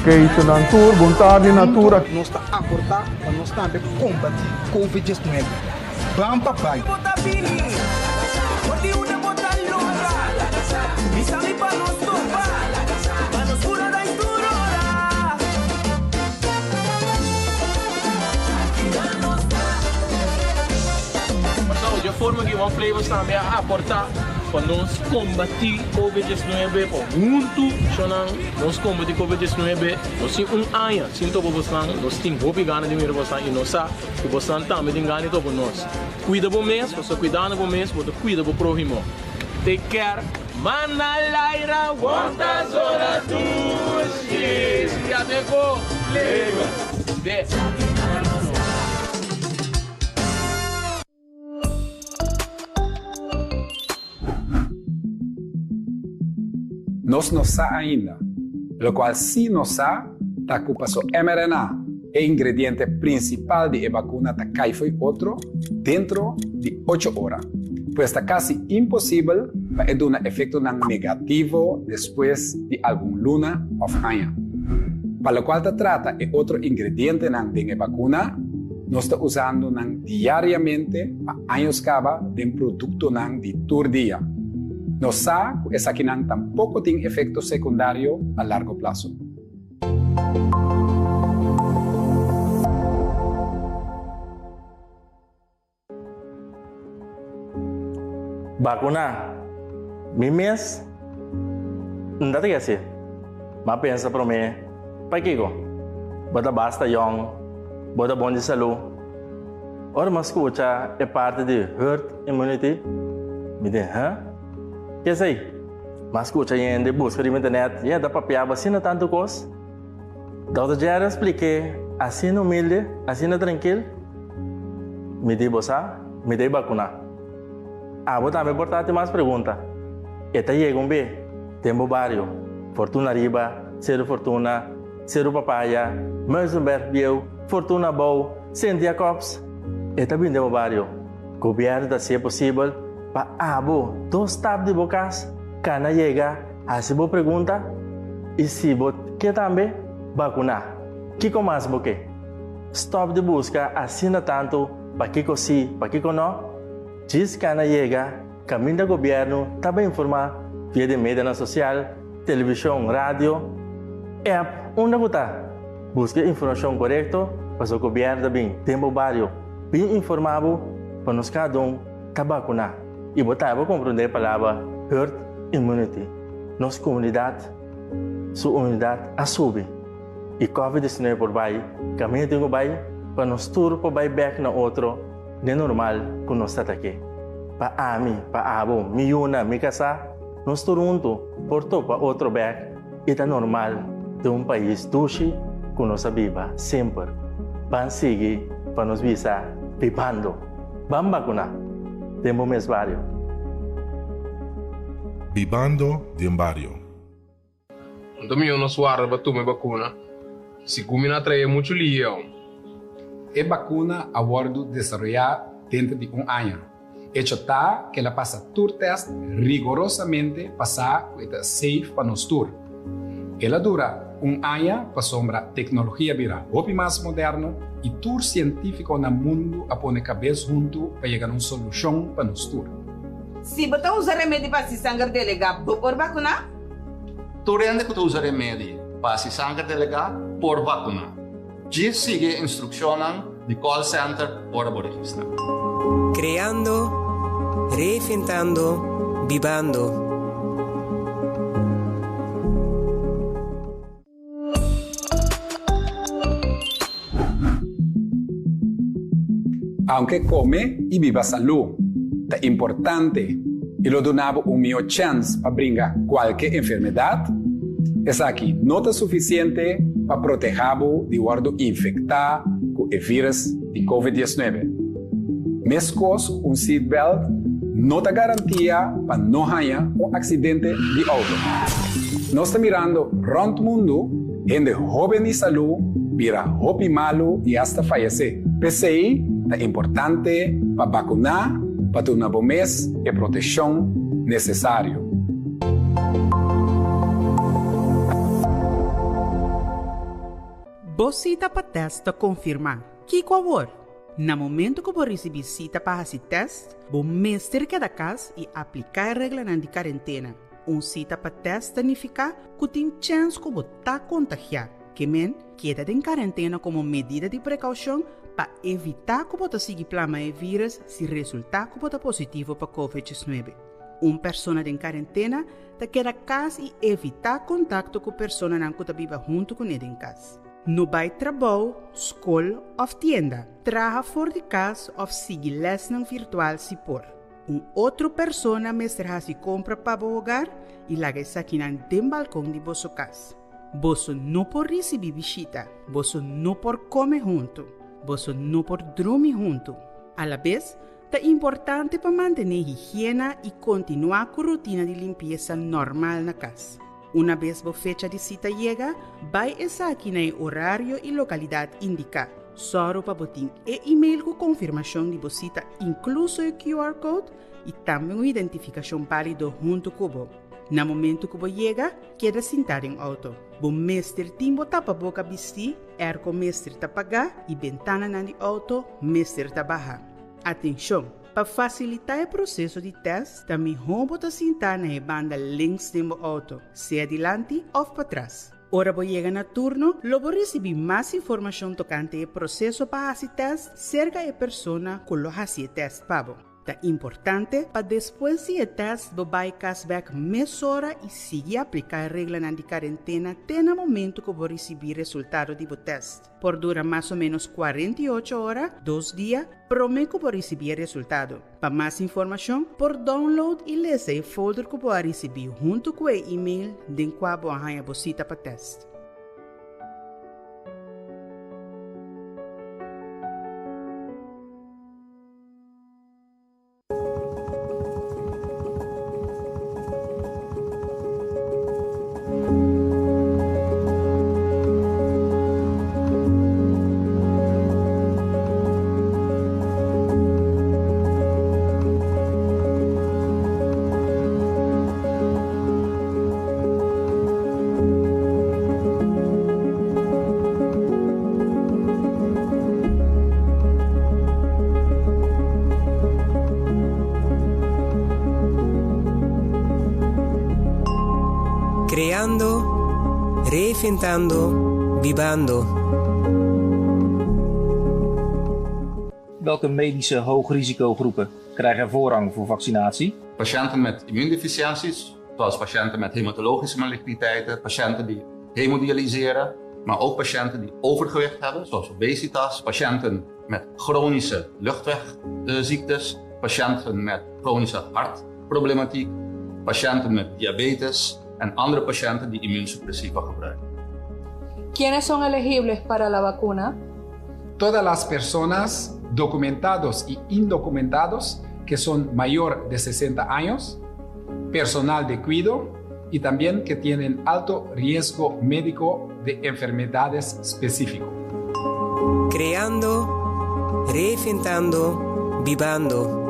Keisha ng tour, vontade na tour. Nós está a acordar para nós também combater Covid-19. Vamos papai. De forma que vamos flavors também a aportar para nós combater Covid-19 junto nós combater Covid-19 nós temos ano sinto para você nós temos hope gana de mira você e nós que você também tem gana para nós cuida bom mês você cuidar bom mês você cuida do próximo take care Manalaira quantas horas tu já pegou leva Nós não sabemos ainda, o qual se não sabe, a culpa é mRNA, é ingrediente principal de vacuna da foi outro dentro de 8 horas, pois está quase impossível para dar um efeito negativo depois de algum luna ou ano. Para o qual se trata de outro ingrediente da vacuna, nós estamos usando diariamente para anos caba de produto de todo dia. Nós sabemos que essa aqui tampouco tem efeito secundário a largo prazo. Vacuna, mês, não dá que ser. Mas pensa para mim, para que go? Bota basta young, bota bom de saúde. Ora, mas escuta é parte de herd immunity. Me diz, hã? Que é isso aí? Mas escuta ainda, busca na internet, e dá para pegar vacina tanto coisa. Dr. Jerry expliquei, assim humilde, assim tranquilo. Me diz você, me diz vacuna. Vou também portar mais perguntas. Eta chega bem, tempo barrio, Fortuna Riba, Cero Fortuna, Cero Papaya, Mersenberg Biel, Fortuna Bow, Cynthia Cops. Eta bem tempo barrio. Governo da se é possível, para dos tabs de bocas, cana chega, se boa pergunta, e se você quer também vacinar. Que mais você? Stop de busca, assina tanto, para que sim, para que não. Diz cana chega, caminho do governo, também informar via de mídia social, televisão, rádio, app, onde está. Busque informação correta, para o governo também, tempo barrio, bem informado, para nós cada vacinar. E botar para compreender a palavra herd immunity. Nossa comunidade, sua unidade, a subir. E Covid-19 por baixo, caminho de baixo, para nós tudo por baixo back na outro, não é normal que nós estamos aqui. Para mim, para abo, miúna, me casar, nós tudo junto, por todo para outro back, e é normal de país duche que nós viva sempre. Vamos seguir para nos visar vivando. Vamos vacinar. Tempo mês barrio. Vivando de barrio. Domingo nós guarda para tomar vacuna. Se comina trae muito lío. A vacuna a bordo desenvolvida dentro de ano. Hecho está que ela passa todo teste rigorosamente passar que é safe para nós todos. Ela dura ano para sombra tecnologia virar muito mais moderno e todo científico no mundo a pôr cabeça junto para chegar a uma solução para nós todos. Se você usa remédio para se sangue delegar por vacuna? Todo mundo que usa remédio para se sangue delegar por vacuna. Já sigue a instrução do call center para o registro. Creando, reinventando, vivando. Aunque come y viva salud, es importante y lo donaba un mejor chance para brincar cualquier enfermedad, es aquí no es suficiente para protegerlo de guardo infectar con el virus de COVID-19. Mescos un seatbelt no da garantía para no haya un accidente de auto. No está mirando rond mundo, gente joven y salud, vira hopi malo y hasta fallecer. PCI es importante para vacunar, para ter bom mês e proteção necessário. Bocita para teste confirmar. Que favor? Na momento que você receber cita para esse teste, você mestre cada casa e aplicar a regra de quarentena. Cita para teste significa que tem chance que você está contagiado. Que men, queda em quarentena como medida de precaução para evitar que você siga plama de vírus se resultar que você positivo para COVID-19. Pessoa em quarentena te queda casa e evitar contato com pessoa que vive junto com ele em casa. No vai trabalho, escola ou tienda, traga fora de casa ou siga lesson virtual se por. Outra pessoa mestra se compra para o hogar e laga aqui no balcão de vossa casa. Você não pode receber visita, você não pode comer junto, você não pode dormir junto. A la vez, é importante para manter higiene e continuar com a rotina de limpeza normal na casa. Uma vez a fecha de cita chega, vai estar aqui no horário e localidade indicada. Só para botar e-mail com confirmação de você cita, incluso o QR Code e também uma identificação válida junto com você. No momento que você chega, queda sentar em auto. O mestre timbo tapa boca vestir, ergo mestre tapagar e ventana na de auto, mestre tabajar. Atenção! Para facilitar o processo de teste, também vamos sentar na banda links do auto, se adiante ou para trás. Ora você chega no turno, logo receber mais informação tocante o processo para esse teste cerca da pessoa que lo hace o teste para você. É importante para depois do teste, você vai cashback mais hora e seguir aplicar a regra de quarentena até no momento que você receber o resultado do teste. Por durar mais ou menos 48 horas, 2 dias, promete que você receber o resultado. Para mais informação, por download e ler o folder que você receber junto com o e-mail de qual você vai cita para teste. Creando, reinventando, vivando. Welke medische hoogrisicogroepen krijgen voorrang voor vaccinatie? Patiënten met immuundeficiënties, zoals patiënten met hematologische maligniteiten, patiënten die hemodialyseren, maar ook patiënten die overgewicht hebben, zoals obesitas, patiënten met chronische luchtwegziektes, patiënten met chronische hartproblematiek, patiënten met diabetes en andere patiënten die immuunsuppressiva gebruiken. ¿Quiénes son elegibles para la vacuna? Todas las personas documentados y indocumentados que son mayor de 60 años, personal de cuidado y también que tienen alto riesgo médico de enfermedades específicas. Creando, reinventando, vivando.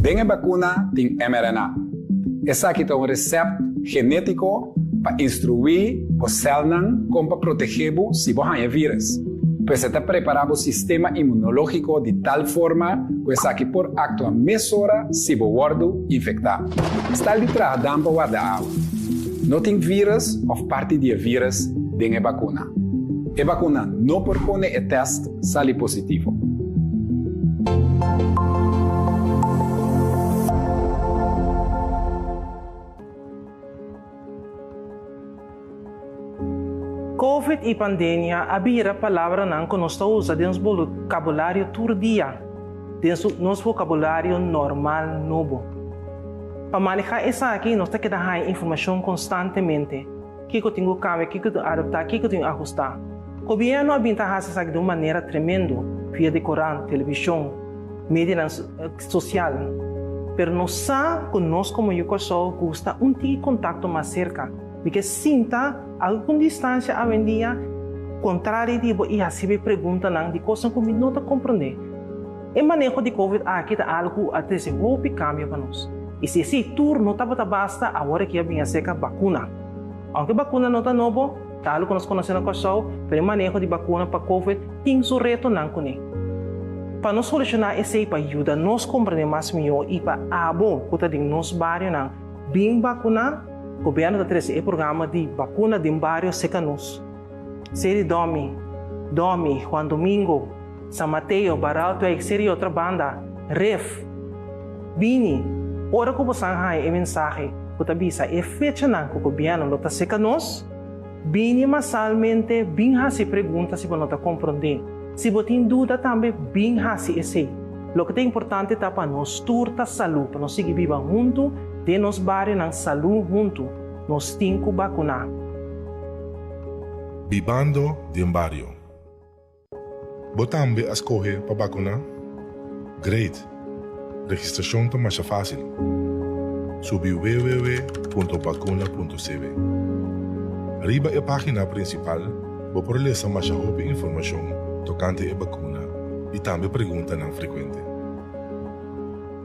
Dengue vacuna tem mRNA. Essa aqui é receito genético para instruir o célula como para proteger se você vírus. Pues está preparado o sistema imunológico de tal forma que essa aqui por actuar mais hora se o guardo infectado. Está ali trabalhando para guardar água. Não tem vírus ou parte de vírus dengue vacuna. A vacuna não propõe o teste sale positivo. COVID e pandemia abira palavra não que nós usa dentro do vocabulário todo dia, dentro do nosso vocabulário normal novo. Para manejar isso aqui, nós temos que dar informação constantemente. O que eu tenho que cambiar, o que eu tenho que adaptar, o que eu tenho que ajustar. O governo avinta isso aqui de uma maneira tremenda, via de Corão, televisão, mídia social. Mas nós sabemos que nós, como eu sou, gosta de contato mais cerca. Porque sinta alguma distância a vendia, contrário de e assim me pergunta de coisas que eu não compreendo. O manejo de COVID aqui está algo até se houve cambio para nós. E se esse tour não está basta, agora que vinha seca vacuna. Aunque vacuna não está novo, tal como nós conhecemos com show, o manejo de vacuna para COVID tem o reto não conhe. Para nós solucionar esse para ajuda nós compreender mais melhor e para abo que de nos bairro não bem vacuna, o governo está trazendo o programa de vacuna de bairro seca nós. Série Domi, Juan Domingo, San Mateo, Baralto, e série outra banda, Ref, Bini, ora que você hai a mensagem, que avisa é fecha não que o governo não está seca nós, Bini masalmente bem se pergunta se você não está compreendendo. Se você tem dúvida também, bem se esse. O que é importante é para nós turta saúde, para nós seguir viva junto, de nos bairros na saúde junto, nós temos que vacinar. Bibando de um barrio. Botambe a escolher para vacinar? Great. Registração está mais fácil. Subi www.vacuna.cv. Arriba a página principal, vou por ler mais informação tocante a vacuna e também pergunta não frequente.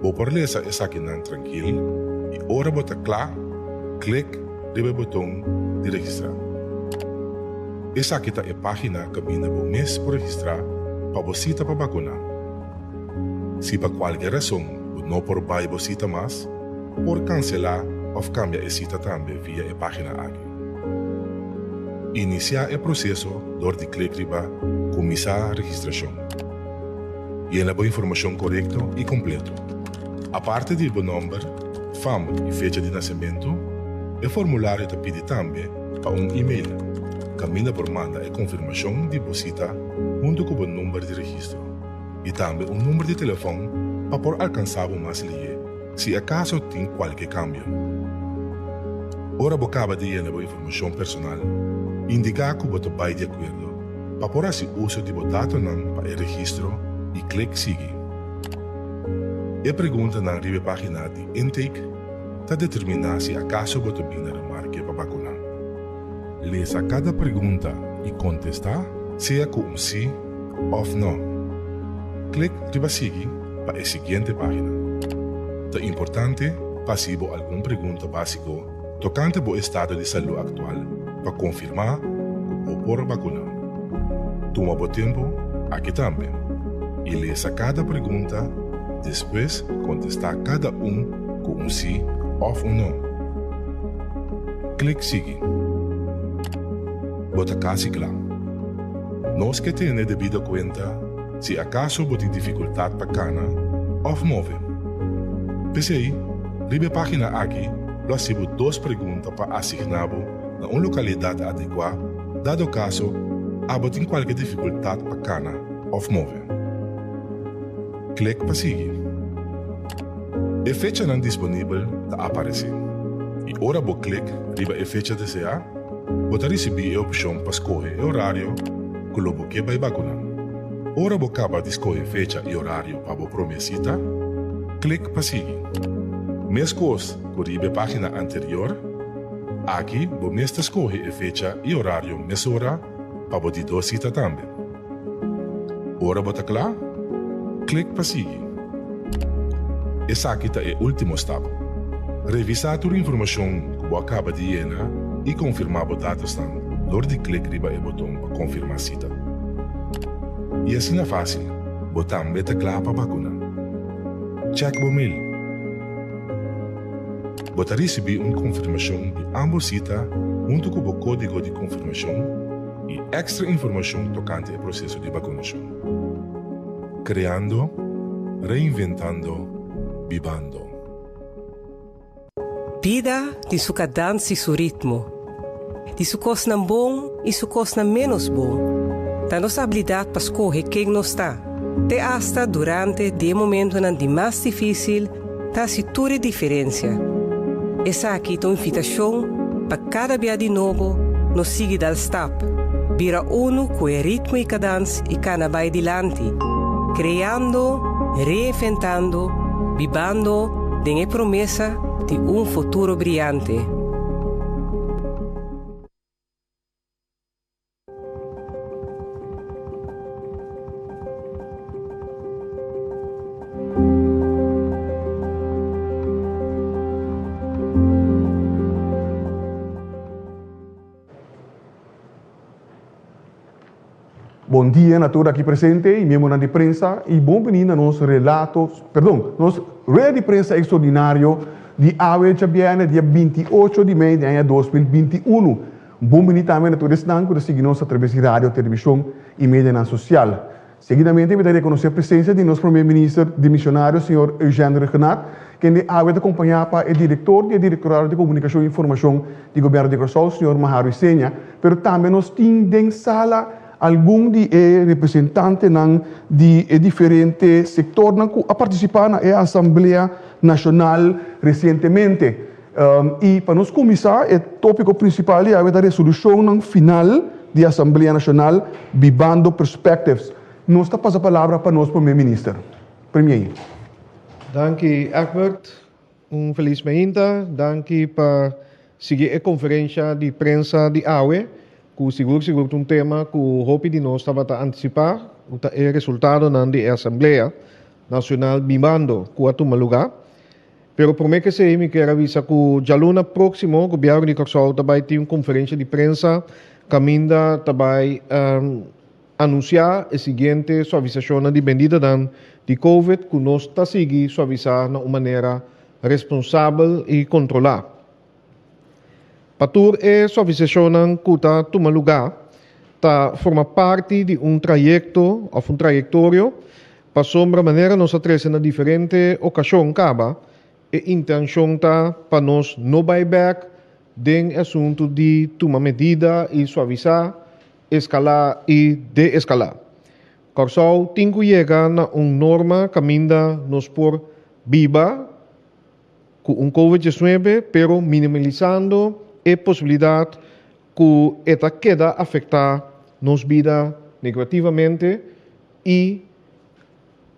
Vou por ler essa aqui não tranquilo e ora bota claro, clique no botão de registrar. Essa aqui é a página que ainda vou mês por registrar para você para vacunar. Se por qualquer razão não por vai você mais, por cancelar ou cambiar a cita também via a página aqui. Iniciar o processo door de clique riba começar a registração. Llena a informação correta e completa. A parte do nome, fama e fecha de nascimento, o formulário te pede também para e-mail. Camina por manda a confirmação de visita junto com o número de registro. E também número de telefone para por alcançar o mais lié, se acaso tem qualquer cambio. Ora acaba de llenar a informação personal, indicar que você vai de acordo, para por assim uso de dados para o registro e clique seguir. A pergunta na página de intake está determinar se acaso você vai na marca para vacinar. Leia cada pergunta e contestar, seja com sim ou não. Clique riba seguir para a seguinte página. É importante passar alguma pergunta básica tocante ao estado de saúde atual para confirmar que o por vacinar. Toma o tempo aqui também e leia cada pergunta, depois contestar cada com sim ou não. Clique seguir. Bota casi claro. Nós que temos devida conta se acaso você tem dificuldade para cana ou mover. PCI, ribe página aqui, nós temos 2 perguntas para assignar na uma localidade adequada, dado caso você tem qualquer dificuldade para cana ou mover. Clique para seguir. A fecha não disponível está aparecer. E ora você clique ribe a fecha desejada, você recebe a opção para escolher o horário que você vai vacinar. Ora você acaba de escolher fecha e horário para a promessita, clique para seguir. Mesma coisa que a página anterior, aqui você escolhe a fecha e horário nessa hora para você dar cita também. Ora você claro? Clique para seguir. Essa aqui é o último step. Revisar a informação que você acaba de llenar e confirmar os dados door de clique riba o botão para confirmar a cita. E assim é fácil, você mete claro para vacinar. Check o mail. Você recebe uma confirmação de ambas citas junto com o código de confirmação e extra informação tocante ao processo de vacinação. Criando, reinventando, vivando. Vida de su cadência e su ritmo. De su coisa bom e su coisa menos bom. Da nossa habilidade para escolher quem nos está. Até hasta durante o momento de mais difícil, está se tudo diferença. Essa aqui é uma invitação para cada dia de novo nos seguir dal step. Vira uno com o ritmo e cadência e cana vai adiante. Criando, reinventando, vivendo de a promessa de futuro brilhante. bom dia a todos aqui presentes e mesmo na de prensa e bom venir a nos relatos, nos rede de prensa extraordinário de AWE Chabiana, dia 28 de maio de ano 2021. Bom venir também a todos que nos seguem através de rádio, televisão e mídia social. Seguidamente, me darei a conhecer a presença de nosso primeiro-ministro de missionário, senhor Eugênio Regnat, que é acompanhado para o diretor do Diretorado de Comunicação e Informação do Governo de Curaçao, senhor Maharu Isenha, mas também nos temos em sala algum de representantes de diferentes setores que participaram na Assembleia Nacional recentemente. E para nós começar, o tópico principal é a resolução final da Assembleia Nacional, Vivando Perspectives. Nós está passando a palavra para nosso primeiro-ministro. Primeiro. Dank u, Egbert. Feliz mainta. Dank u para seguir a conferência de prensa de AWE, que seguro tema que hope de nós estava a antecipar, o resultado da Assembleia Nacional Vivando, que toma lugar. Pero prometo que se me quer avisar que já luna próximo, o governo de Curaçao também tem uma conferência de prensa, caminda também anunciar a seguinte suavização de medida de COVID, que nós está seguindo suavizar de uma maneira responsável e controlada. Para a suavização que está tomando lugar, forma parte de trajecto ou trajetório, para sombra maneira nós atrasa na diferente ocasião acaba, a intenção está para nós não buyback do assunto de tomar medida e suavizar, escalar e de-escalar. Curaçao tem que chegar a uma norma caminda nos por viva com COVID-19, pero minimizando a possibilidade que esta queda afetar nos vida negativamente e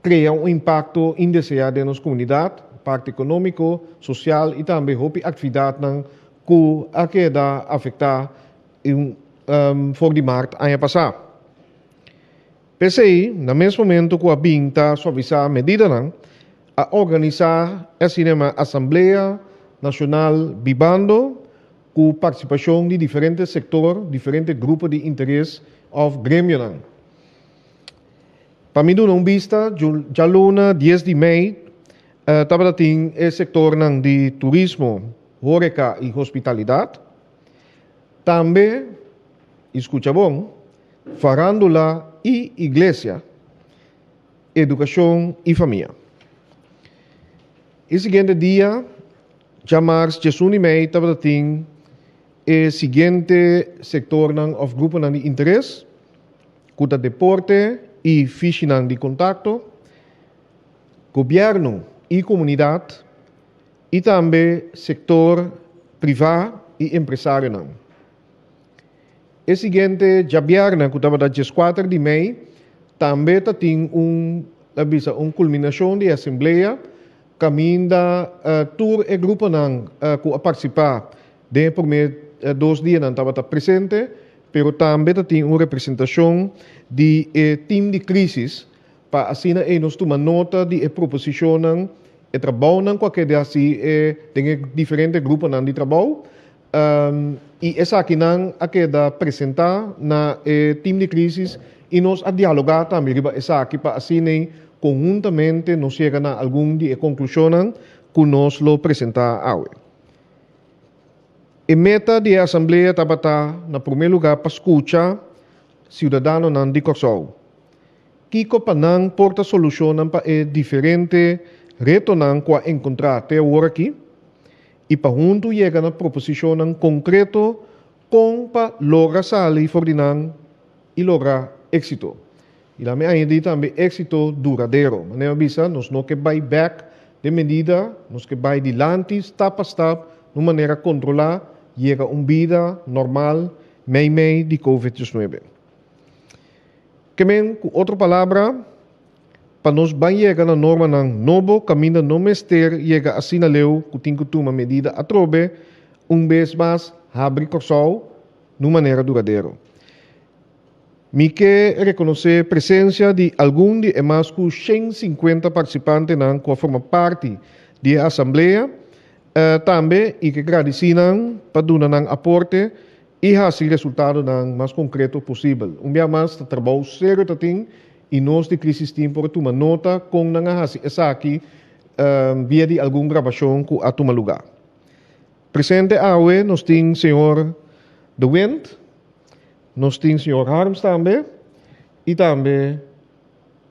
cria impacto indesejado na comunidade, impacto econômico, social e também atividade que a queda afetar voor die markt aan je passar. PCI, no mesmo momento que a BIM está suavizar a medida, a organizar a cinema Assembleia Nacional Vivando, com participação de diferentes setores, diferentes grupos de interesse ou grêmio. Para mim, não vista, já luna 10 de maio, estava tem o setor de turismo, horeca e hospitalidade. Também escucha bom, farándula e igreja, educação e família. E seguinte dia, já março, Jesus e mei, estava tem o seguinte setor ou grupo de interesse, que deporte e fishing de contato, governo e comunidade, e também setor privado e empresário. O seguinte, já viernes, que estava da 4 de maio, também tem uma culminação de assembleia, caminda tour e grupo que participar de primeiro 2 dias não estava presente, pero também tem uma representação de time de crise para assim nós tomar nota de proposição e trabalho qualquer dia assim tem diferentes grupos de trabalho. E essa aqui não a queda apresentar na time de crise e nós a dialogar também essa aqui para assim conjuntamente nos chega a algum de conclusão que nós lo apresentar hoje. A meta da Assembleia estava na primeiro lugar para escutar cidadãos de Curaçao. Que copanang porta solução para diferente reto que encontrar até agora aqui. E para junto chega na proposição concreto com para lograr sair fordinan e lograr êxito. E lá me ainda também êxito duradouro. Maneira bisa, nós não que vai back de medida, nós que vai dilante, step a step, de maneira controlar, chega vida normal, meio de COVID-19. Que com outra palavra, para nós vai chegar na norma ng novo caminho no mester chega assim na leu que tem que tomar medida a trobe vez mais abre Curaçao de maneira duradoura. Me quer reconhecer a presença de algum de mais que 150 participantes que formam parte da Assembleia, também e que agradecem para dar aporte e hasi resultado ng mas concreto possível. Umbia mas trabalho sério tating e nós de crisis team por tomar nota com nga hasi essa aqui via de algum gravação que a tomar lugar. Presente awe nós tem senhor The Wind, nós tem senhor Harms também e também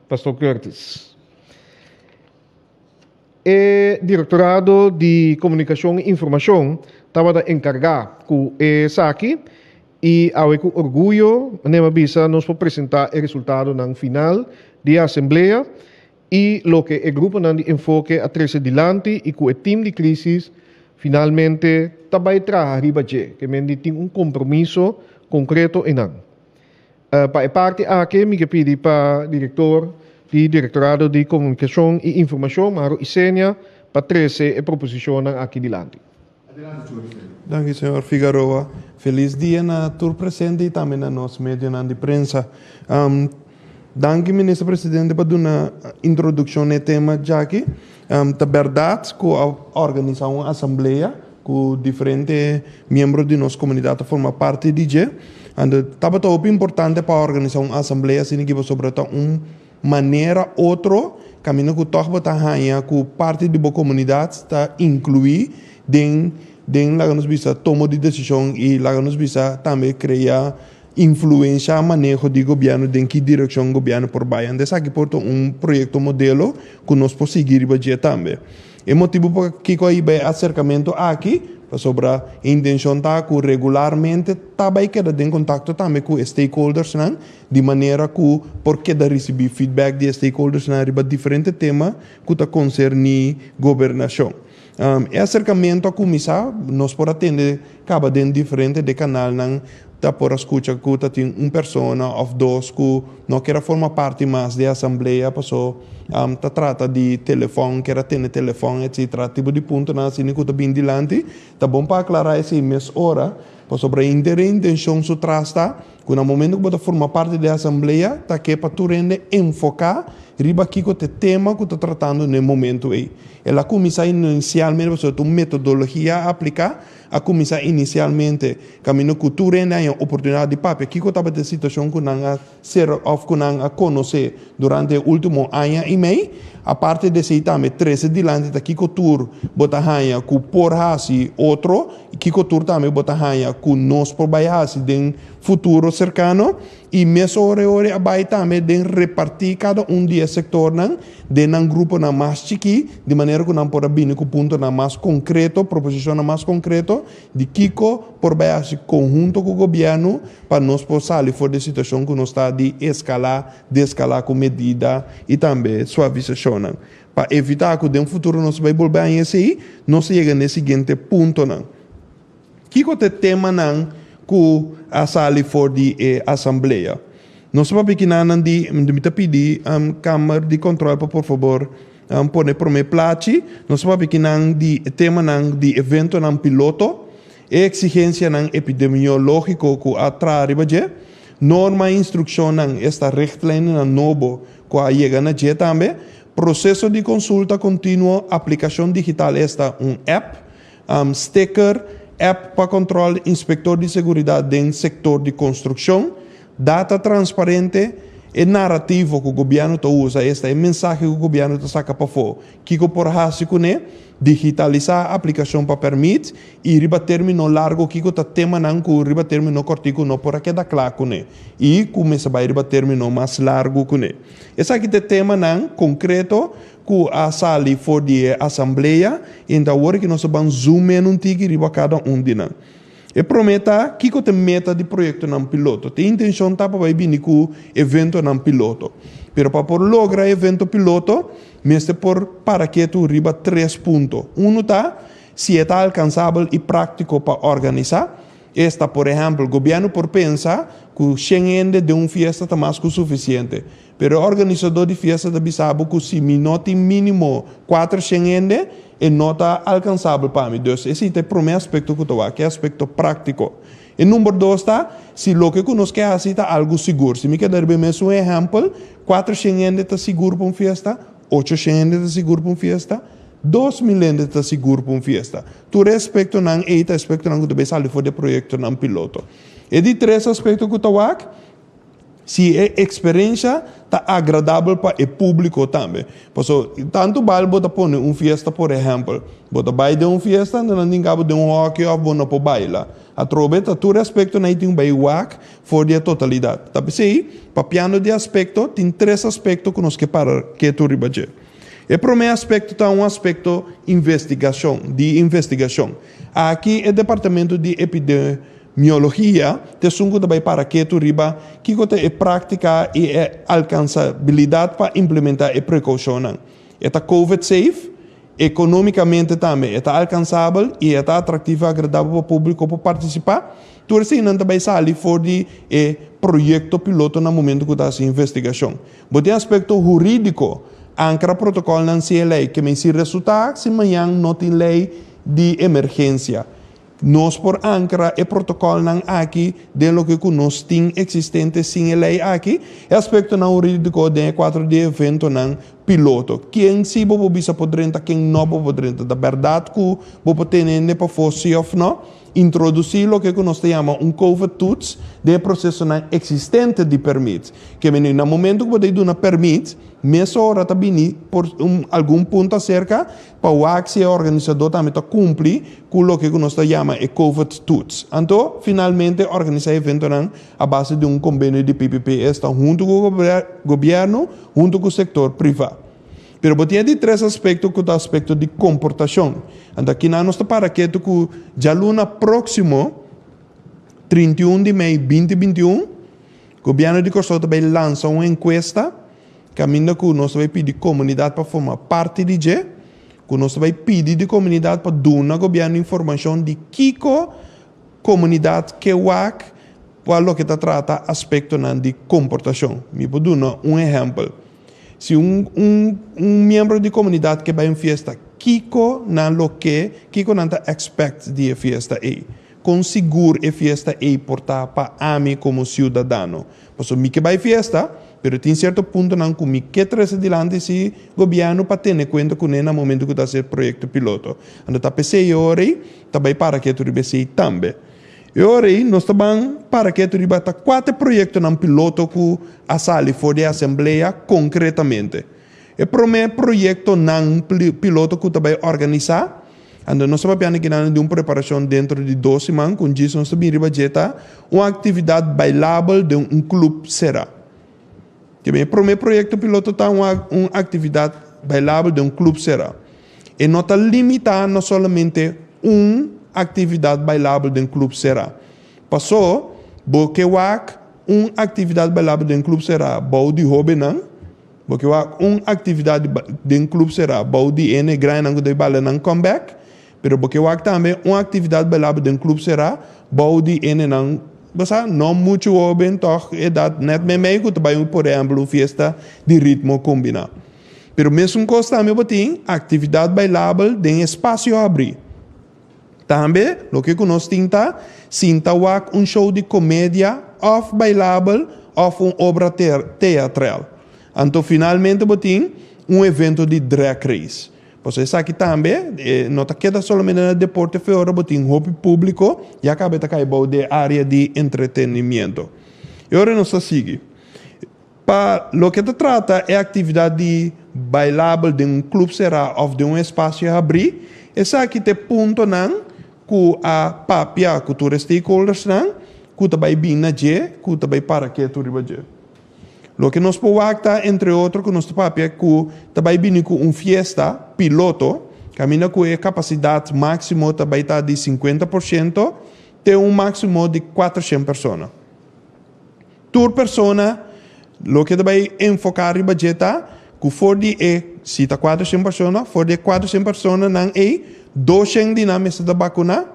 pastor Curtis. O Diretorado de Comunicação e Informação estava a encargar com essa aqui e com orgulho nós vamos apresentar o resultado no final da Assembleia e o que o grupo de enfoque a trazer adiante e com o time de crise finalmente também traga arriba que tem compromisso concreto em não. Para a parte aqui, me pedi para o diretor do Diretorado de Comunicação e Informação, Maro Isenia, para trazer a proposição aqui adiante. Dank u, senhor Figueroa. Feliz dia na tour presente e também na nosso meio de prensa. Dank u, ministro-presidente, por uma introdução no tema já aqui. É verdade que organizar uma assembleia com diferentes membros de nossa comunidade forma parte de G. Estava tão importante para organizar uma assembleia, assim que sobretudo maneira outra caminho que toca botar rainha que parte de boa comunidade está incluir den lá nos bisa toma de decisão e lá nos bisa também criar influência manejo de governo den que direção governo por baia. Dessa aqui porto projeto modelo que nós podemos seguir e também. É motivo por que aí vai acercamento aqui sobre a intenção tá que regularmente também queda em contato também com stakeholders de maneira que porque da receber feedback de stakeholders riba diferente tema que tá concerne governação. Acercamento a comissão nós por atender cada den diferente de canal tá por escutar que tá tem persona ou dois que não quer formar parte mais da assembleia passou tá trata de telefone quer ter telefone etc tipo de ponto na assim que tá bem dilante tá bom para aclarar esse mês hora sobre a intenção su trasta que no momento que você forma parte da assembleia tá que para tu rende enfocar riba aqui com o tema que está tratando no momento aí. Ela começa inicialmente você tem metodologia a aplicar, a começar inicialmente caminho que tu rende a oportunidade de papel. Aqui que estava a situação que não ser of que não a conhecer durante o último ano e meio, a parte desse também 13 dilante aqui que tu bota raia que por hasi outro, aqui que tu também bota raia que nós por hasi den futuro cercano e mesmo hora abai também den repartir cada de sector de grupo mais chiqui de maneira que não pode vir com ponto mais concreto proposição mais concreto de Kiko por base conjunto com o governo para nós sair fora da situação que nós está de escalar com medida e também suavização para evitar que no futuro nós vai voltar a esse não se chega nesse seguinte ponto Kiko te tema que a sair fora da assembleia. Nós vamos pedir Câmara de Controle, por favor, pôr para mim plate. Nós vamos pedir de tema de evento piloto, exigência epidemiológico que atrás norma e instrução esta rechtlijnen novo que a chega na G também, processo de consulta contínua, aplicação digital esta app, sticker, app para controle, inspector de segurança em setor de construção, data transparente e narrativo que o governo usa, este é o mensagem que o governo saca para fora. Que por hasicune digitalizar a aplicação para permite e riba termino largo que o tema não que riba termino cortico não por aqui da claro e começa a riba termino mais largo que esse aqui é tema não concreto que a sala for de assembleia então agora que nós vamos zoom em tique riba cada de não e prometa que tem meta de projeto não piloto tem intenção tá para vir com evento não piloto pero para por lograr evento piloto mesmo por para que tu riba 3 pontos tá se está alcançável e prático para organizar esta por exemplo o governo por pensar que 100 de fiesta está mais que suficiente pero o organizador de fiesta de sabe que se minuto mínimo 400 e não está alcançável para mim. Então, esse é o primeiro aspecto que eu estou que é o aspecto prático. E número 2 está, se o que nós queremos está algo seguro. Se me quer dar mesmo um exemplo, 400 está seguro para uma festa, 800 está seguro para uma festa, 2 milhões está seguro para uma festa. Tu respeito não eita aspecto não que tu sair for de projeto não piloto. E de 3 aspectos que tu wak, se a experiência está agradável para o público também. Porque tanto vale botar pôr uma festa, por exemplo, botar baile de uma festa, não tem cabo de um hockey ou bono para bailar. A trobeta tu respeito não tem bem wak for de totalidade. Tapi sei, para piano de aspecto tem 3 aspectos que nós que para que tu ribaje. O primeiro aspecto está um aspecto de investigação. Aqui é o departamento de epidemiologia, te sungo também para que tu riba, que é prática e é alcançabilidade para implementar a precaução. É COVID safe, economicamente também, é alcançável e é atrativo e agradável para o público para participar. Tu não também sai fora de projeto piloto no momento que está essa investigação. Mas tem aspecto jurídico, ancra protocolo não se lei, que se resulta se amanhã não tem lei de emergência. Nós por ancra e protocolo não aqui de lo que nós tem existente sem lei aqui, é aspecto não jurídico de 4 de evento não piloto. Quem se bobo bisa podrenta, quem não bobo podrenta, da verdade que bobo tenende para fosse ou não, introduzir o que nós chamamos COVID tuts de processo não existente de permit. Que no momento que você dá uma permit, mesmo hora também por algum ponto acerca, para o axi organizador também cumprir com o que nós chamamos COVID tuts. Então, finalmente, organizar evento a base de um convênio de PPP está junto com o governo, junto com o setor privado. Pero botinha de 3 aspectos que é o aspecto de comportação. Então aqui nós estamos para que tu já luna próximo 31 de maio 2021, o governo de Costa também lança uma encuesta, caminho que nós vai pedir comunidade para formar parte de G, que nós vai pedir de comunidade para dar ao governo informação de que comunidade que WAC para o que trata aspecto de comportação. Me vou dar um exemplo. Se um membro de comunidade que vai em festa, kiko não expect de festa aí, conseguro a festa aí portar para mim como cidadão. Porque me que vai em festa, pero tem certo ponto não que me que traz adiante se governo para ter conta com ele no momento que está sendo projeto piloto. Então tá pensei ora também para que tu ribesse também. E ora nós estamos para que tu ribata 4 projetos no piloto que a sala for de assembleia concretamente. O primeiro projeto não piloto que também organizar, então nós estamos pensando de uma preparação dentro de 2 semanas, com isso nós estamos ribajeta uma atividade bailável de um clube será. O primeiro projeto piloto está uma atividade bailável de um clube será. E não está limitado não somente atividade bailável de um clube será. Passou, porque uma atividade bailável de um clube será, bom de hobby não, porque uma atividade de um clube será, bom de ene grande de bala não comeback, pero porque também uma atividade bailável de um clube será, bom de ene não, não muito hobby, então é net meio que também por exemplo festa de ritmo combinado. Pero mesmo coisa também botem atividade bailável de espaço abrir. Também, o que nós temos, sinta show de comédia, ou bailável, ou obra teatral. Então, finalmente, botim evento de drag race. Você sabe que também, não está somente no deporte fora, botim hobby público, e acaba de cair de área de entretenimento. E agora nós seguimos. Para o que trata é atividade bailável de um clube será ou de um espaço a abrir, essa aqui tem ponto não, que a papia, que os stakeholders não, que também bem na G, que também para que tu riba G. O que nós podemos entre outros, que nós papia, que também bem com fiesta piloto, caminha com a capacidade máxima também está de 50%, tem máximo de 400 pessoas. Por pessoa, o que também enfocar riba G está, que for de se está 400 pessoas, for de 400 pessoas não é 200 de não está vacuna,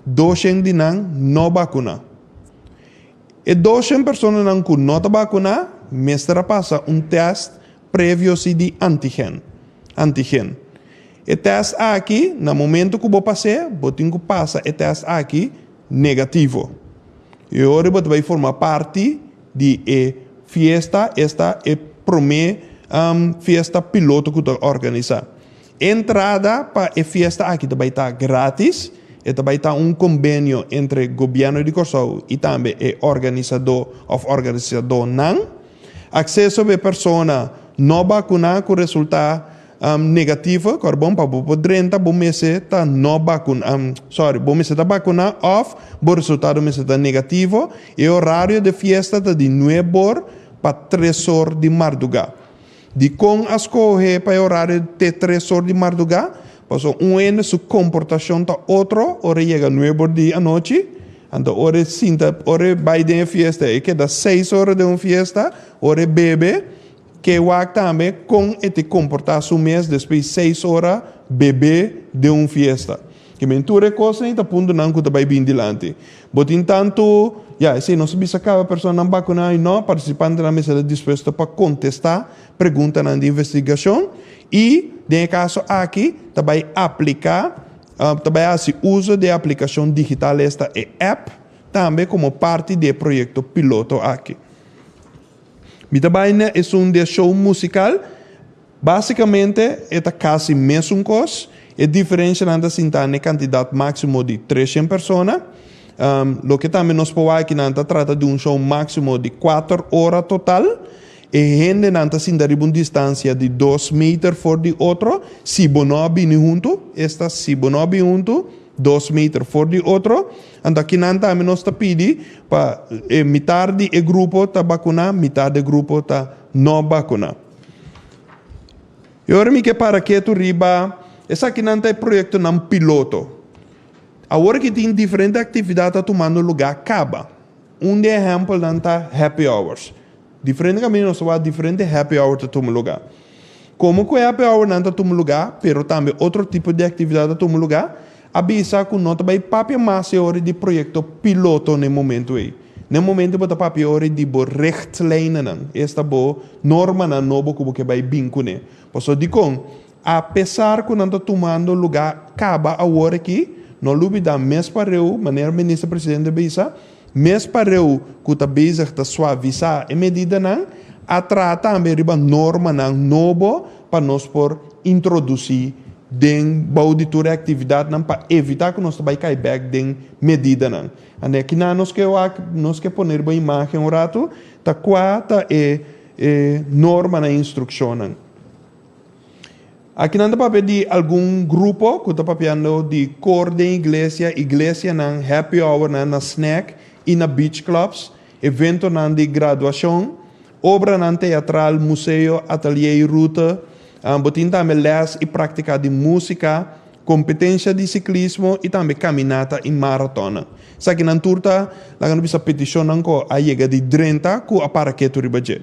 200 de não vacuna. E 200 pessoas não que não está vacuna, mestra passa teste prévio de antigen. E teste aqui, no momento que vou passar, vou ter que passar o teste aqui negativo. E agora você vai formar parte de festa, esta é a primeira festa piloto que está organizada. Entrada para a festa aqui também está grátis. E também está convênio entre o governo de Corsou e também o organizador NAN. Acesso a pessoa não vacunada com resultado negativo, bom para o 30, bom mês está não vacunado, bom mês está vacunado, off, bom resultado mês está negativo, e o horário de festa está de 9 horas para 3 horas de madrugada. De com as correr para o horário de 3 horas de madrugada, passou ano su comportação está outro, hora chega 9 horas da noite, então hora sinta, hora vai de festa, e que dá 6 horas de uma festa, hora bebe, que o também com este comportar-se mês depois 6 horas bebê de uma festa. Que mentura coisa ainda ponto não que vai bem dilante. But entanto, se não se bisa cada pessoa não vacuna e não participante na mesa disposto para contestar pergunta na investigação e em caso aqui também aplicar também esse uso de aplicação digital esta app também como parte do projeto piloto aqui. Mi trabalho é show musical. Basicamente, é quase mesmo coisa. É diferente entre a quantidade máxima de 300 pessoas. Lo que também nos pode aqui trata de show máximo de 4 horas total. E gente nanta sin dar uma distância de 2 metros for de outro. Se bonobi ni junto, esta se bonobi junto, 2 metros for de outro. Então aqui nanta nos está pedi para metade do grupo está vacunado, metade do grupo está não vacunado. E agora me que para que tu riba, essa aqui nanta é projeto não piloto. Agora que tem diferentes atividades tomando lugar acaba. Exemplo nanta happy hours. Diferente caminho nós vamos diferente happy hour to tomar lugar. Como que happy hour não toma lugar, pero também outro tipo de atividade toma lugar, avisa que nós também papel mais hora de projeto piloto no momento aí. No momento bota papel hora de bo rechtlijnen não, esta bo norma na novo como que vai vincune. Posso dizer, apesar que não está tomando lugar, acaba a hora que não lubi da mês para eu, maneira ministro presidente bisa. Mês para eu que está bezig te suavizar a medida não, a tratar também de norma não novo para nós por introduzir dentro auditória atividade não para evitar que nós vai cair back dentro medida não. Ande aqui nós que poner uma imagem um rato, tá quata norma na instrução não. Aqui não está para pedir algum grupo que está papiando de cor de igreja não, happy hour não, na snack e na beach clubs, evento não de graduação, obra não teatral, museu, ateliê e ruta, botin também les e prática de música, competência de ciclismo e também caminhada e maratona. Sa aqui na turta, lá não bisa petição não ko a chega de 30 com a para que tu ribaje.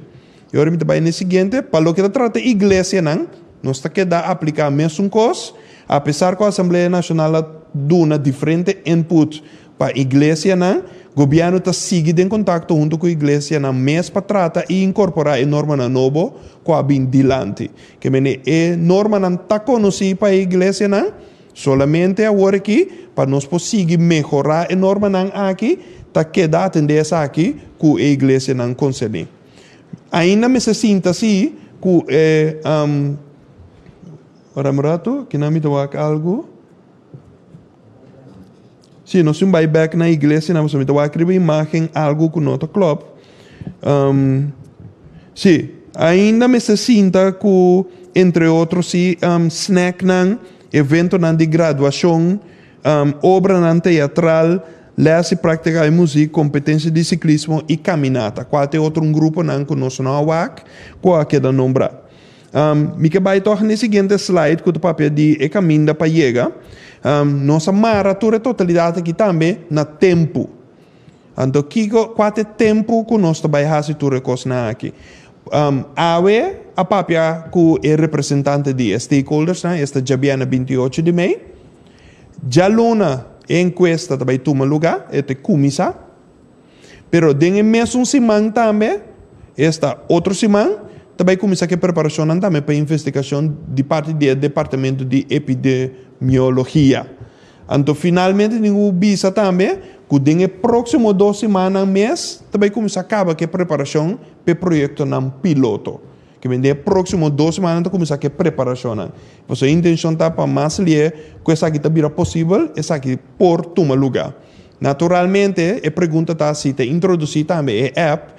E agora me trabalho no seguinte, para o que trata igreja não, nós está que dá aplicar mesmo coisa, apesar que a Assembleia Nacional dá diferente input para a igreja não, o governo está seguindo em contato junto com a igreja na mês para tratar e incorporar a norma na novo com a bem dilante. Que a norma não está conhecida para a igreja não, solamente agora aqui, para nós conseguir melhorar a norma não aqui, está que dá tendência aqui com a igreja não concede. Ainda me se sinta assim, que ora morato, que não me toca algo. Sim, nós vamos back na igreja, nós vamos escrever imagem algo com outro club. Sim, ainda me se sinta que, entre outros, snack nan, evento nan de graduação, obra nan teatral, les e prática de música, competência de ciclismo e caminata. Qual é outro grupo nan que nós não awak, qual é da nombrar. Me que vai tornar no seguinte slide com o papel de caminho para chegar. Nossa maratona totalidade aqui também na tempo. Então, qual é o tempo que nós também fazemos aqui? A papel que é representante de stakeholders, esta já vem na 28 de maio. Já luna encuesta também toma lugar, é comissa. Pero dentro do mesmo semana também, esta outra semana, também começa a preparação também para investigação de parte do departamento de epidemiologia. Então, finalmente, ninguém bisa também que dentro do próximo 2 semanas mês também começa a acabar a preparação para o projeto não piloto. Que vem de próximo 2 semanas começar a preparação. Pues a intenção tá para mais ler que essa aqui tá vira possível, essa aqui por tomar lugar. Naturalmente, a pergunta está se te introduzir também a app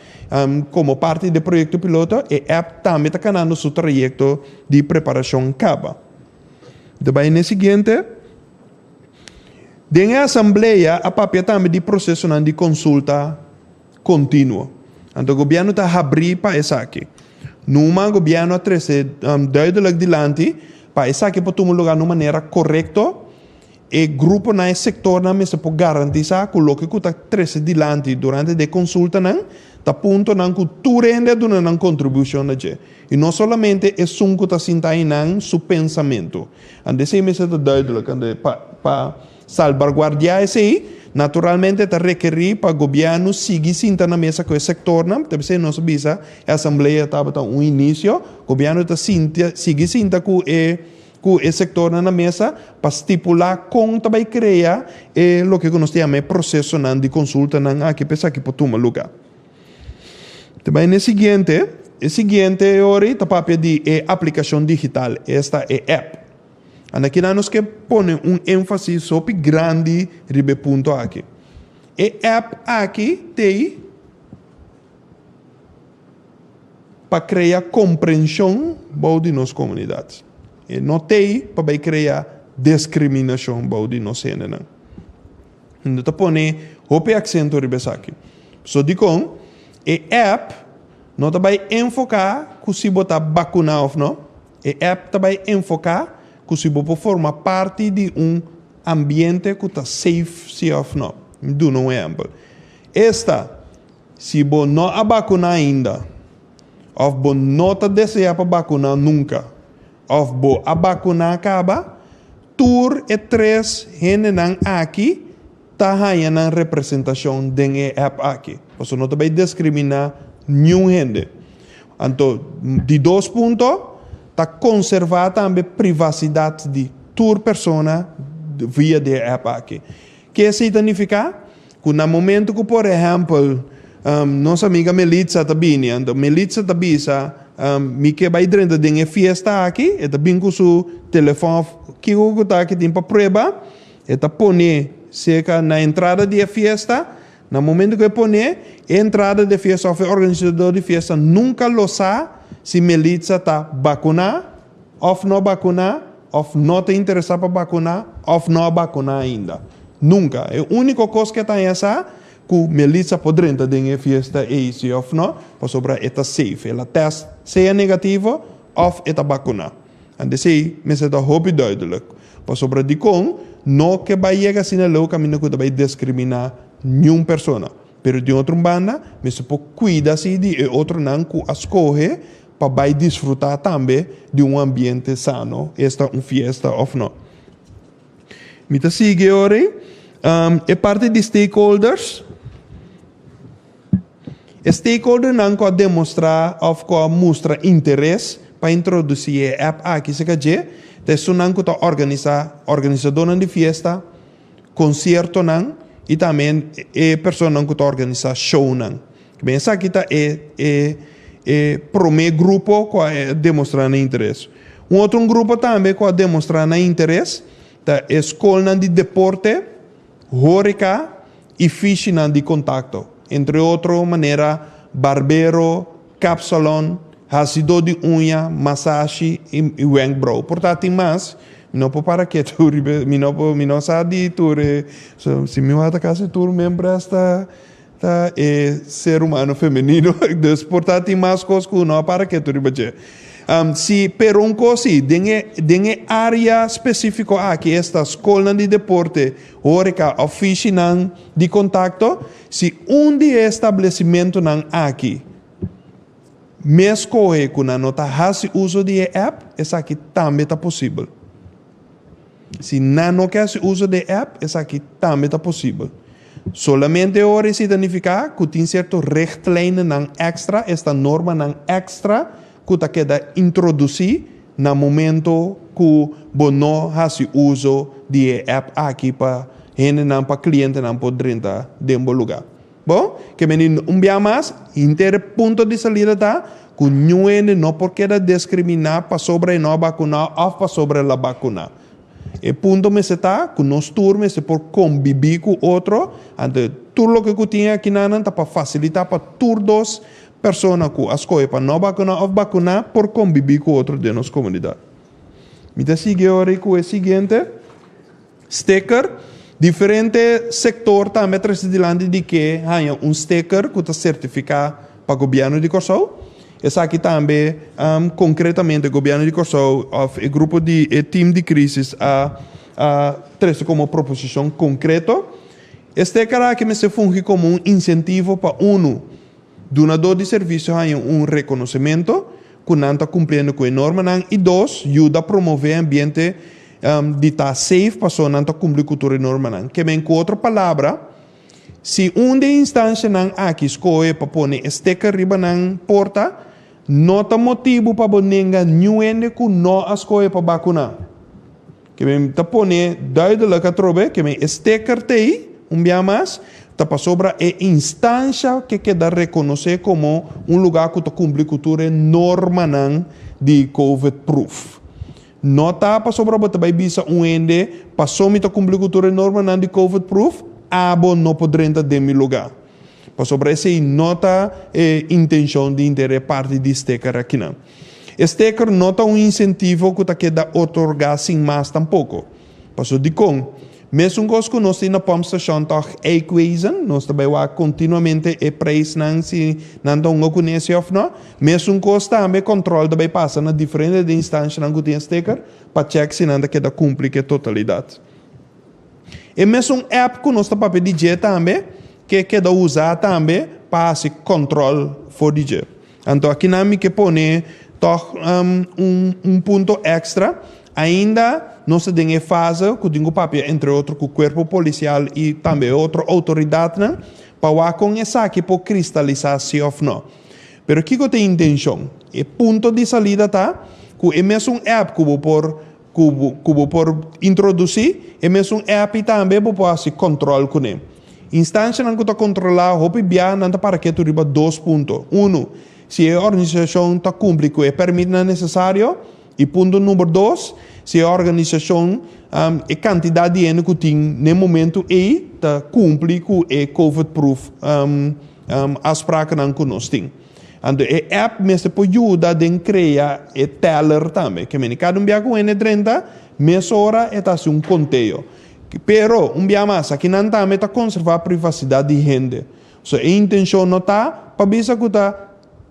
como parte do projeto piloto, a app também está canando seu trajeto de preparação caba. Depois, no seguinte, dentro da assembleia, a papel também de processo de consulta contínua. Então, o governo está abrindo para isso aqui. Numa governo trazer duidelijk dilante para isso aqui para tomar lugar de maneira correta. E grupo na sector na mesa por garantizar que o que está trazer dilante durante a consulta não tá ponto não que tu rende de uma contribuição na je. E não somente é som que está sentado em seu pensamento. Ande se mesa está duidelijk para salvaguardar isso aí. Naturalmente, está requerir para o governo seguir sentando na mesa com o sector. Talvez não se visa, a Assembleia estava início, o governo está seguir sentando com o sector na mesa para estipular como vai criar o que nós chamamos de processo de consulta aqui para que pode tomar lugar. Também no seguinte, hora está papel de aplicação digital, esta é app. Aqui nós que põe ênfase sobre grande ribe ponto aqui. E app aqui tem para criar compreensão de nossas comunidades. E não tem para criar discriminação de nossa cena. Então tá põe o acento ribe aqui. So digo, e app não tá vai enfocar que se botar vacuna ou não. E app tá vai enfocar que se você forma parte de ambiente que está safe, se ou não. Do um exemplo. Esta, se você não a vacunar ainda, ou você não está desejando para vacunar nunca, ou você a vacunar acaba, tur e 3 gente aqui está ganhando representação de app aqui. Você não vai discriminar nenhum gente. Então, de 2 pontos, está conservar também a privacidade de toda persona via de app aqui. O que significa? Que no momento que, por exemplo, nossa amiga Melitza está vindo, Melitza está bisa, me que vai dentro de uma festa aqui, está vindo com seu telefone, que está aqui tem para prova, está põe cerca na entrada da festa, no momento que põe, a entrada da festa, o organizador da festa nunca lo sabe se Melitza está vacunar, ou não te interessa para vacunar, ou não vacunar ainda. Nunca. A única coisa que está essa que Melitza pode entrar em festa e se ou não, para sobrar está safe. Ela teste seja negativo, ou está vacunar. En assim, me está hoop duidelijk. Para sobrar de com, não que vai chegar assim no caminho que vai discriminar nenhuma pessoa. Pero de outra banda, me se pode cuidar-se de outro não que escolhe para desfrutar também de ambiente sano, esta fiesta ou não. Me está seguindo agora, é parte de stakeholders. Stakeholder não pode demonstrar ou mostrar interesse para introduzir a app aqui, se quer dizer, não pode organizador de festa, concerto não, e também a pessoa não pode organizar show não. Bem, essa aqui está primeiro grupo que demonstrando interesse. Outro grupo também que demonstrando interesse é a escola de deporte, horeca e fishing de contato. Entre outras maneiras, barbeiro, capsalon, racidor de unha, massagem e wenkbrauw. Portanto, mas não pode parar que tu, não sabe tu, se me vai atacar se tu membro esta ser humano feminino, portanto, mais coisas que não para que tu ribeje. Se per un così, denge área específica aqui, esta escola de deporte, horeca, oficina de contacto, se de estabelecimento não aqui, me escolhe que não faz uso de app, essa aqui também está possível. Se não quer uso de app, essa aqui também está possível. Solamente ora significa que tem certo richtlijnen não extra, esta norma não extra, que está queda introduzir no momento que você não faz uso de app aqui para cliente não pode entrar dentro do lugar. Bom, que menino dia mais, inter ponto de salida tá, que não não porque discriminar para sobre não vacunar ou para sobre a vacuna. E ponto me está que nós turma se por conviver com outro, ante tudo o que tinha aqui na nanta para facilitar para todos pessoas que as coisas para não vacunar ou vacunar por conviver com outro de nossa comunidade. Me sigue agora com o seguinte, sticker, diferente sector também traz de que há sticker que está certificado para o governo de Corsou. Essa aqui também, concretamente, o governo de Corsou, o grupo de time de crise, traz como proposição concreta. Este cara que se funge como um incentivo para donador de serviço há reconhecimento que não está cumprindo com a norma, e dois, ajuda a promover ambiente de estar safe para pessoa não está cumprindo com a norma. Que vem com outra palavra, se de instância não aqui escolhe para pôr sticker riba na porta, não tem motivo para ninguém nenhum que não escolhe para vacunar. Que vem tá pôr duidelijk a trobe, que vem sticker tei, dia mais, tá para sobre a instância que queda reconhecer como lugar que está cumprindo com a norma de COVID-proof. Não está para sobre a vai bisa ende, para somita cumprindo com a norma de COVID-proof, abo não poderá ter lugar. Para sobre essa nota intenção de interesse parte de sticker aqui não. Sticker não é incentivo que está queda otorgar sem mais tampouco. Passo de com. Mesmo que nós temos na pump station toch equation, nós também continuamente e preço não se não conhece ou não. Mesmo que também controle também passa na diferente instância não tem sticker para check se não queda cumprir a totalidade. E mesmo app que nós estamos para DJ também, que queda usar também para esse controle for DJ. Então aqui na que põe toch ponto extra, ainda nós temos fase que tem papel entre outros com o corpo policial e também outra autoridade para com essa aqui por cristalizar se ou não. Pero aqui que tem intenção, e ponto de saída tá, que é mesmo app que por introduzir, é mesmo app também para fazer controle com ele. Instância não está controlar, hope bia não está para que tu riba 2 pontos. 1, se a organização está cumprindo com o permite necessário, e ponto número 2, se a organização a quantidade de dinheiro que tem no momento está cumpre com o COVID-proof as práticas que nós temos. Então, a app mesmo pode ajudar a criar o teller também. Que cada dia com N30, meia hora está um conteúdo. Pero, dia mais, aqui não também está conservar a privacidade de gente. So, a intenção não está para ver se está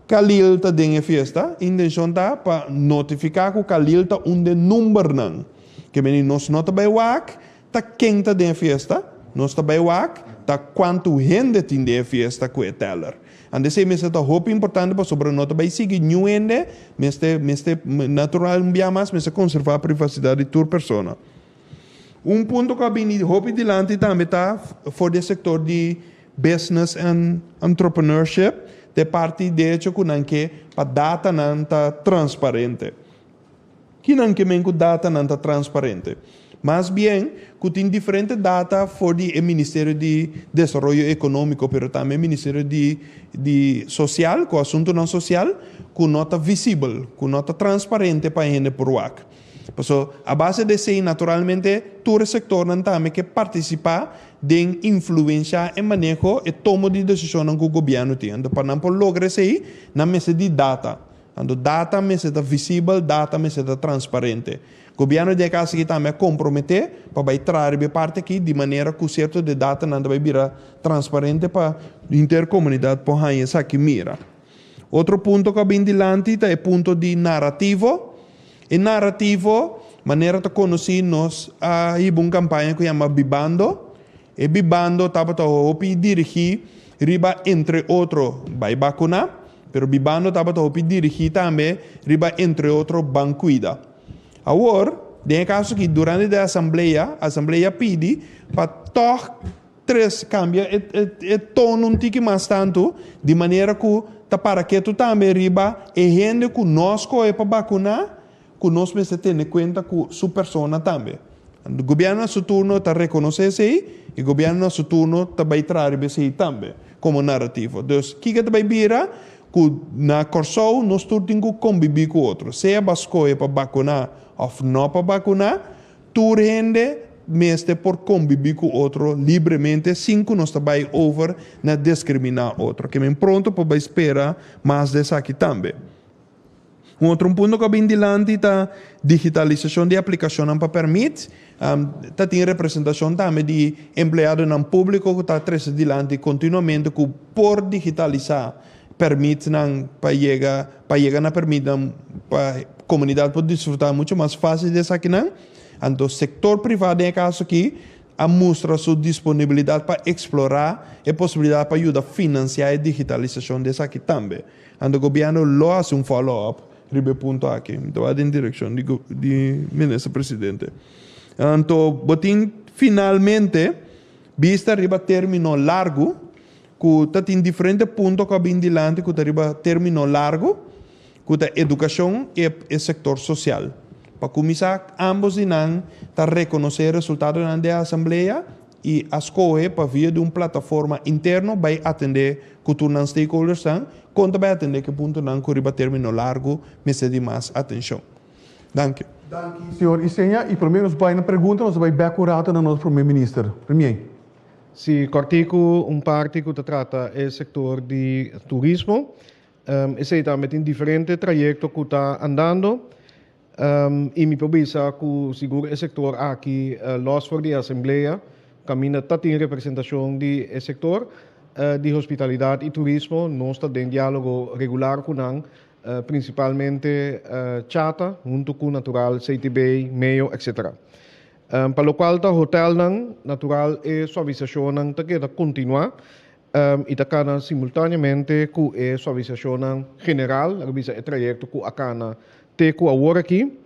Kalil ta dengue fiesta, intenção tá para notificar que o Kalil ta de número não. Que meni nós não tá bem wak, tá quem tá dengue fiesta, nós tá bem wak, tá quanto gente tem dengue fiesta com o teller. Ande se me tá hope importante para sobre não tá bem seguir new ende, meste natural bem mais, meste conservar a privacidade de toda persona. Ponto que a bem hope dilante também tá for o setor de business and entrepreneurship. De parte de hecho que para data não está transparente. Que não que data não está transparente. Mas bem, que tem diferente data for o Ministério de Desenvolvimento Econômico, pero também Ministério de Social, com assunto não social, que não está visível, que não está transparente para a gente por WAC. Então, a base de ser, naturalmente, todo o sector não também que participar de influenciar e manejo e tomo de decisão que o governo tem. Então, para não lograr isso aí, não me de data. Então, data me está visível, data me está transparente. O governo de casa que também comprometer para trazer parte aqui de maneira que o certo de data não vai virar transparente para a intercomunidade por aí essa que mira. Outro ponto que vem dilante é o ponto de narrativo. E narrativo, maneira de conhecer nós a uma campanha que chama Bibando. E Bibando estava a dirigir riba entre outros vai vacunar, pero Bibando estava a dirigir também riba entre outros bancuida. Agora, tem caso que durante a assembleia pede para todos três cambiar e tono um tique mais tanto, de maneira que para que tu também riba e gente que nós é para vacunar, que nós precisamos ter em conta que sua persona também. O governo a seu turno está reconhecer isso e o governo a seu turno está vai trazer isso também como narrativo. Então, o que vai virar? na Corsou nós temos que conviver com outro. Se é bascoe para vacinar ou não para vacinar, tu rende mesmo por conviver com outro livremente, sem que nós trabalhemos over na discriminar outro. Que me pronto para esperar mais dessa aqui também. Um outro ponto que vem dilante é a digitalização de aplicação para permite. Tem representação também de empregado no público que está trazendo dilante continuamente que por digitalizar permite para chegar na permite para a comunidade poder desfrutar muito mais fácil dessa aqui não. Então o setor privado em caso aqui mostra sua disponibilidade para explorar a possibilidade para ajudar a financiar a digitalização dessa aqui também. Então o governo lo hace follow-up ponto aqui. Então, em direção do ministro presidente. Então, finalmente, vista arriba termino largo, que tem diferentes pontos que vem dilante, que arriba termino largo, que a educação e o setor social. Para começar, ambos irão reconhecer o resultado da Assembleia e a escolha para via de uma plataforma interna vai atender que os stakeholders estão, quando vai atender que ponto não corriba termino largo, me cede mais atenção. Danke. Danke, senhor Isenha. E pelo menos vai na pergunta, nós vamos bacurado no nosso primeiro-ministro. Premier. Sim, cortico, parte que trata o setor de turismo. Esse também tem diferentes trajetos que está andando. E me precisa que seguro o setor aqui, los for de Assembleia, caminha está em representação do setor de hospitalidade e turismo. Nós estamos em diálogo regular com nós, principalmente Chata, junto com Natural, CTB, Mayo, etc. Para o qual o hotel natural e suavização está continuar e está simultaneamente com a suavização general, o trajeto que a teco agora aqui.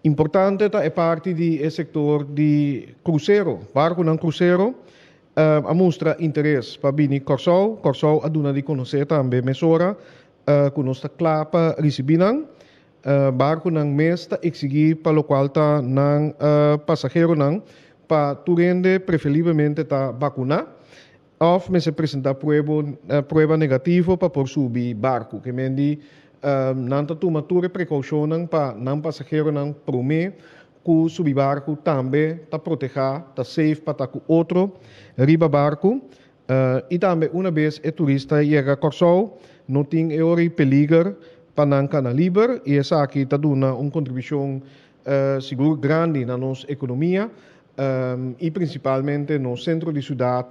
Importante é parte do setor de cruzeiro, barco não cruzeiro, a mostra interesse para vir Corsou a dona de conhecer também mesora, que nós está claro para receber barco não mesta exigir para o qual está não passageiro não para turende preferivelmente está vacinar ou me se apresentar prova negativa para por subir barco que mendi não toma toda precaução para não passageiro não prometer que subir barco também está proteger está safe para estar com outro riba barco e também uma vez o turista chega a Corsou não tem peligro para não ficar livre e essa aqui está dando uma contribuição seguro grande na nossa economia e principalmente no centro de cidade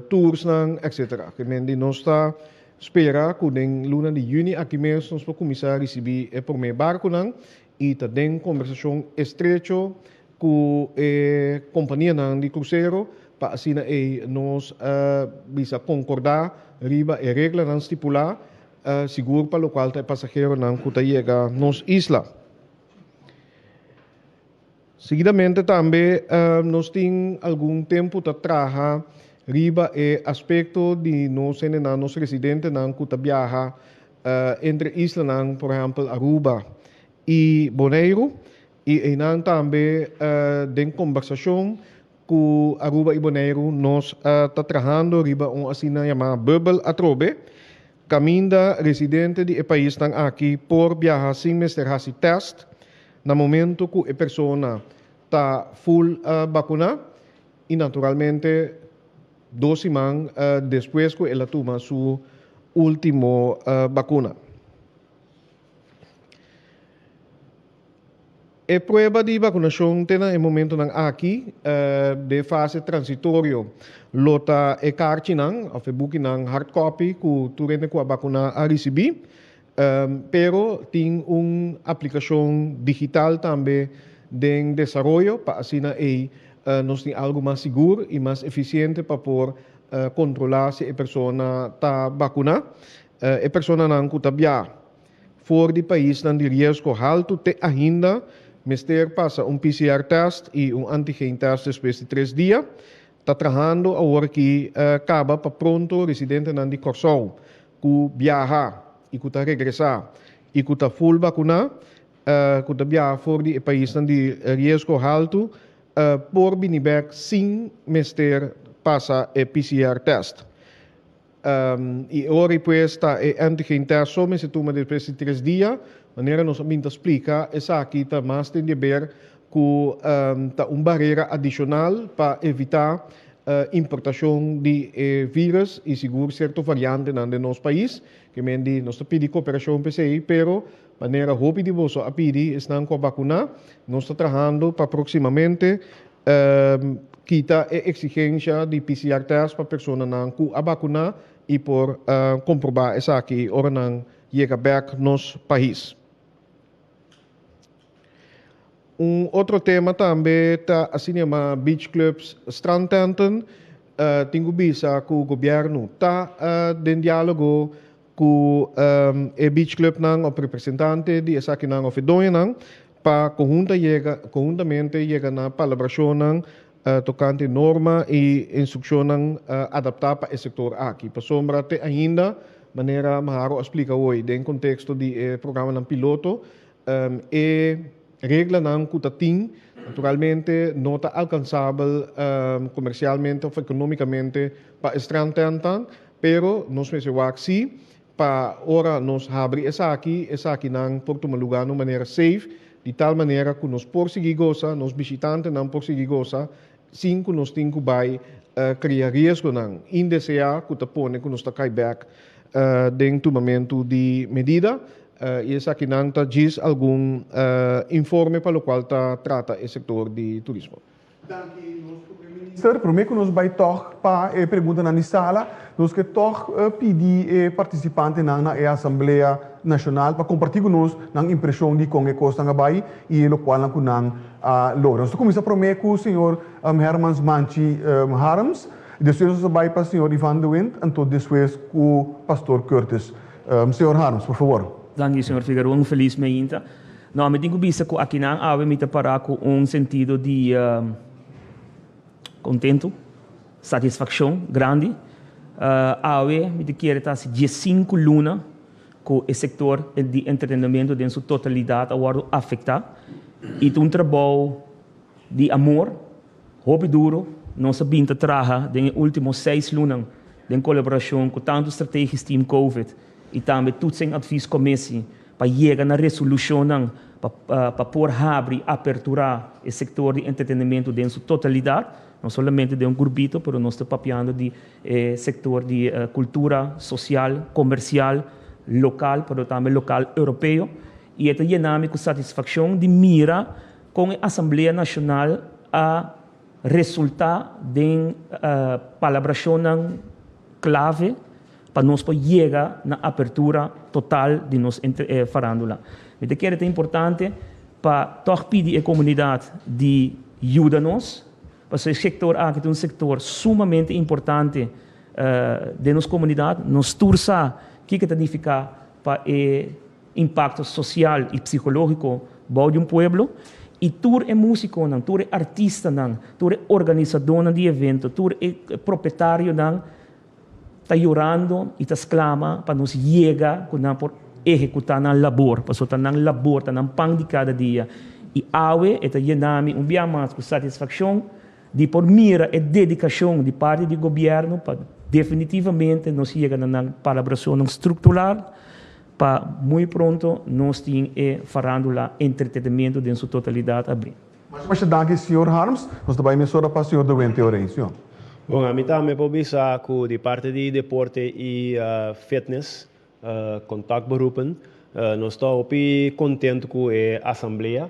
tours etc. Que nós está espera que em luna de junho aqui mesmo nós vamos começar a receber o primeiro barco e também conversação estreita com a companhia de cruzeiro para assim nós bisa concordar riba e regra não estipular seguro para o qual o passageiro não chega nos isla. Seguidamente também nós temos algum tempo para trabalhar riba e aspecto de nós residentes que viaja entre islas, por exemplo, Aruba e Bonaire, e também em conversação com Aruba e Bonaire nós está trabalhando riba assim chamada bubble atrobe, caminda residente de país estão aqui por viajar sem fazer teste no momento que a pessoa está full vacuna e naturalmente 2 semanas depois que ela toma sua última vacuna. A prova de vacunação tem no momento aqui de fase transitória. Lota e carta não, ou book não hard copy que tu rende com a vacuna a receber, pero tem uma aplicação digital também de desenvolvimento para assim nós temos algo mais seguro e mais eficiente para poder controlar se a pessoa está vacunada. A pessoa não está bem fora do país não de risco alto te ainda Mister passa PCR test e antigen test depois de 3 dias. Está trabalhando agora que acaba para pronto residente de Corsou que viaja e que está regressar e que está full vacunado, que está viajar fora do país de risco alto por vir back sem mister passa a PCR test. e ora questa è anche in terzo, ma se tu mi questi 3 giorni, maniera non mi spiega, e sa che ta mas tem de ver com barreira adicional para evitar importação de vírus e seguro certo variante no nosso país, que mendi nós pedi cooperação PCI, pero maneira hopi de você a pedir estão com a vacuna, nós estamos trabalhando para proximamente quita a exigência de PCR test para pessoas não com a vacuna e por comprovar essa aqui ora não chega back nos país. Outro tema também está assim chama beach clubs strandtenten. Tenho visto que o governo está em diálogo com o beach club o representante de essa aqui não oferece para conjuntamente chegar na palabração tocante norma e instrução adaptar para o setor aqui. Para sombra ainda maneira maharo explica hoje dentro do contexto do programa ng piloto regla ng kutating naturalmente não está alcançável comercialmente ou economicamente para strandtenten, pero nós pensamos que para ora nós abrir essa aqui não por tomar lugar de maneira safe, de tal maneira que nós conseguimos gozar, nós visitantes não conseguimos gozar, sem que nós tenhamos que criar risco não, indesejar que tapone que nós está cai back dentro do momento de medida. E essa aqui não diz algum informe para o qual trata o setor de turismo. Minister, primeiro que nós vai tocar para a pergunta na sala, nós que tocar pedir participantes na Assembleia Nacional para compartilhar conosco a impressão de como é que está vai e o qual não logra. Nós começamos primeiro com o senhor Hermans Manchi Harms, depois nós vai para o senhor Ivan de Wind e depois com o pastor Curtis. Senhor Harms, por favor. Dank u, senhor Figueroa, feliz me-inta. Não, me tenho visto que aqui não há me parar com sentido de contento, satisfação grande. Há me querer estar 15 lunas com o setor de entretenimento em sua totalidade agora afetado. E um trabalho de amor, hobby duro, nossa binta traja nos últimos 6 lunas em colaboração com tanto estratégias team COVID. E também tudo sem advies comissão para chegar na resolução para pôr abrir, aperturar o setor de entretenimento dentro sua totalidade, não somente de grupito, mas nós estamos papiando de setor de cultura social, comercial, local, mas também local europeu. E esta dinâmica satisfação de mira com a Assembleia Nacional a resultar de palabração clave para nós chegar na apertura total de nossa farándola. Eu quero que é importante para todos pedir a comunidade de ajudar-nos, porque o setor aqui é um setor sumamente importante de nossa comunidade, nos torça que significa para o impacto social e psicológico de um povo, e tu é músico, tu é artista, tu é organizador de evento, tu é proprietário, está orando e está exclama para nos chegar por executar na labor, para soltar na labor, está na pão de cada dia. E awe está llenando bem mais com satisfação de por mira e dedicação de parte do governo para definitivamente nos chegar na colaboração estrutural para muito pronto nós tenhamos farándola entretenimento em sua totalidade abrir. Mas danke, senhor Harms. Nós também me para o senhor de Wente Orencio. Bom, a mim também pode pensar que de parte de deporte e fitness, contactberoepen, nós estamos contentes com a Assembleia,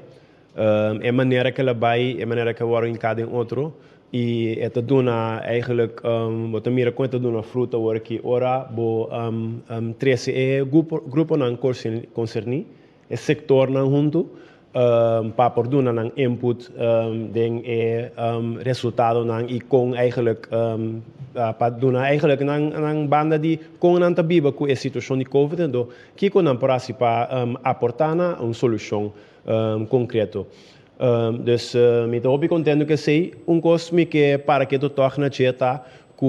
a maneira que ela vai, a maneira que ela em cada outro, e esta dona eigenlijk, wat meer conta dona fruta hoor que ora bo 13 grupo não concerni, é sector não junto, para por dona não input den resultado não e com eigenlijk para dona eigenlijk não banda de com não tabiba com a situação de COVID então que com não para aportar uma solução concreta. Dus met hoop ik contento que sei coisa que para que tu toque na cheta que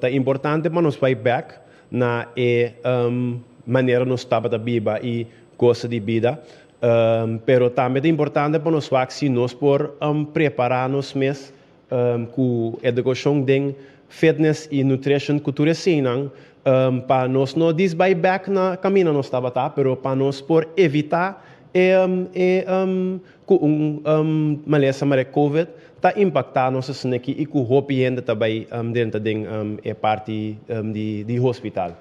é importante para nos vai back na maneira nos estava da biba e coisa de vida, pero também é importante para nos vacinar nós por preparar nos mês com educação den fitness e nutrition cultura sinang para nós não desbai back na caminho nós estava tá, pero para nós por evitar malesa mare COVID tá impactar nossa sneki e com hope ainda também dentro de parte de hospital.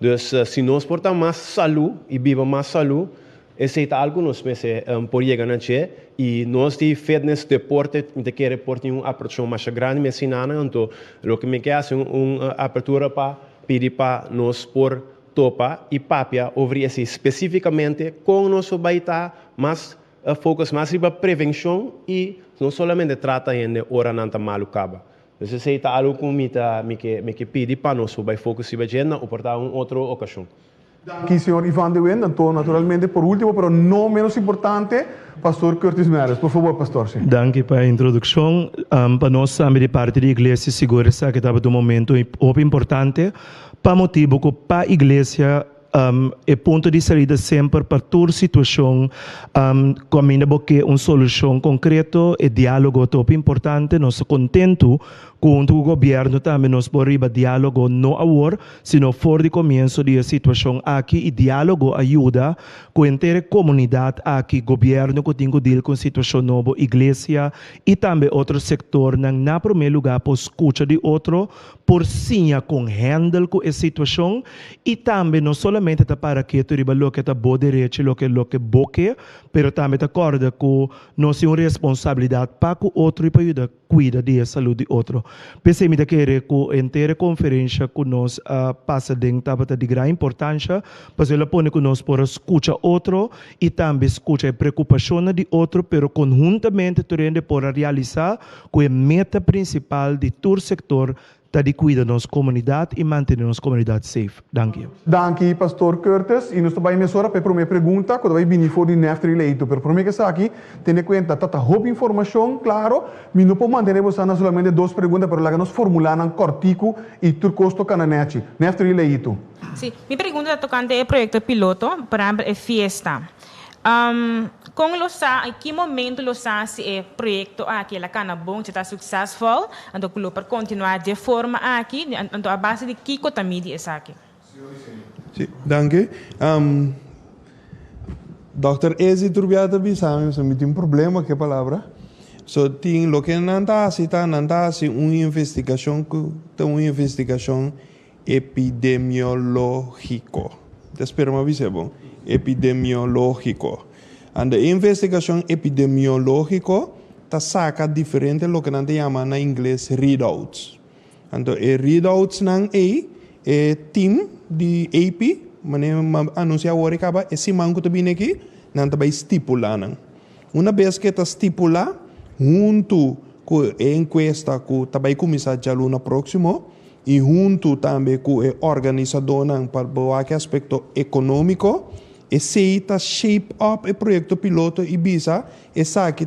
Dus se nós portar mais saúde e viva mais saúde, esse é algo nós meses por chegar na che e nós de fitness deporte de que reporte apertura mais grande me ensinando então o que me quer é apertura para pedir para nós por topa e papia over esse especificamente com nosso baita mas focus mais para prevenção e não somente trata ainda ora nanta malucaba. Dus esse é algo que me pedir para nós vai focus se vai ou portar outra ocasião. Aqui, senhor Ivan de Wen, então, naturalmente, por último, pero no menos importante, pastor Curtis Meares. Por favor, pastor. Sim. Danke para a introdução. Para nós, de parte da igreja, segura que estava no momento importante, para motivo que para a igreja é ponto de saída sempre para toda situação, caminha porque uma solução concreta e diálogo top importante, nós contento com o governo também nós podemos diálogo não agora, sino fora de começo da situação aqui e diálogo ajuda com a inteira comunidade aqui, governo que tem que deal com a situação nova, igreja e também outro setor, na primeiro lugar, por escuta de outro, por sim com handle com a situação e também não somente para que tu riba lo que está boa direito, lo que boque, pero também te acorda que nós temos uma responsabilidade para que o outro e para ajudar cuida da saúde do outro. Pensei que a inteira conferência que nós passa dentro de grande importância, porque ela põe que nós por escutar outro e também escutar a preocupação de outro, pero conjuntamente também por realizar com a meta principal de todo o setor de cuidar da nossa comunidade e manter a nossa comunidade safe. Danke. Danke, pastor Curtis. E nós também mesora para a minha pergunta, quando vai vir for de neftre leito. Pero para mim que está aqui, tenha conta tanta roupa informação, claro, mas não podemos manter você solamente duas perguntas, pero lá nós formulamos cortico e turcosto cananete. Neftre leito. Sim, minha pergunta é tocante ao projeto piloto, para a fiesta. Com em que momento esse projeto aqui lá cana bom está successful, então para continuar de forma aqui, então a base de que cotamidi é aqui. Sim, danke. Dr. Ezi Turbiata bisami, so tem problema que palavra. So tem lo que nanta uma investigação epidemiológico. Espero me avise bom. Epidemiológico. And a investigação epidemiológica está saca diferente lo que nós chama na inglês readouts. Então, readouts não é team de AP, mas anuncia agora que é esse manco também aqui, não vai estipular. Uma vez que está estipular, junto com a encuesta que vai começar já no próximo, e junto também com o organizador para o aspecto econômico, esse está shape up o projeto piloto e bisa essa aqui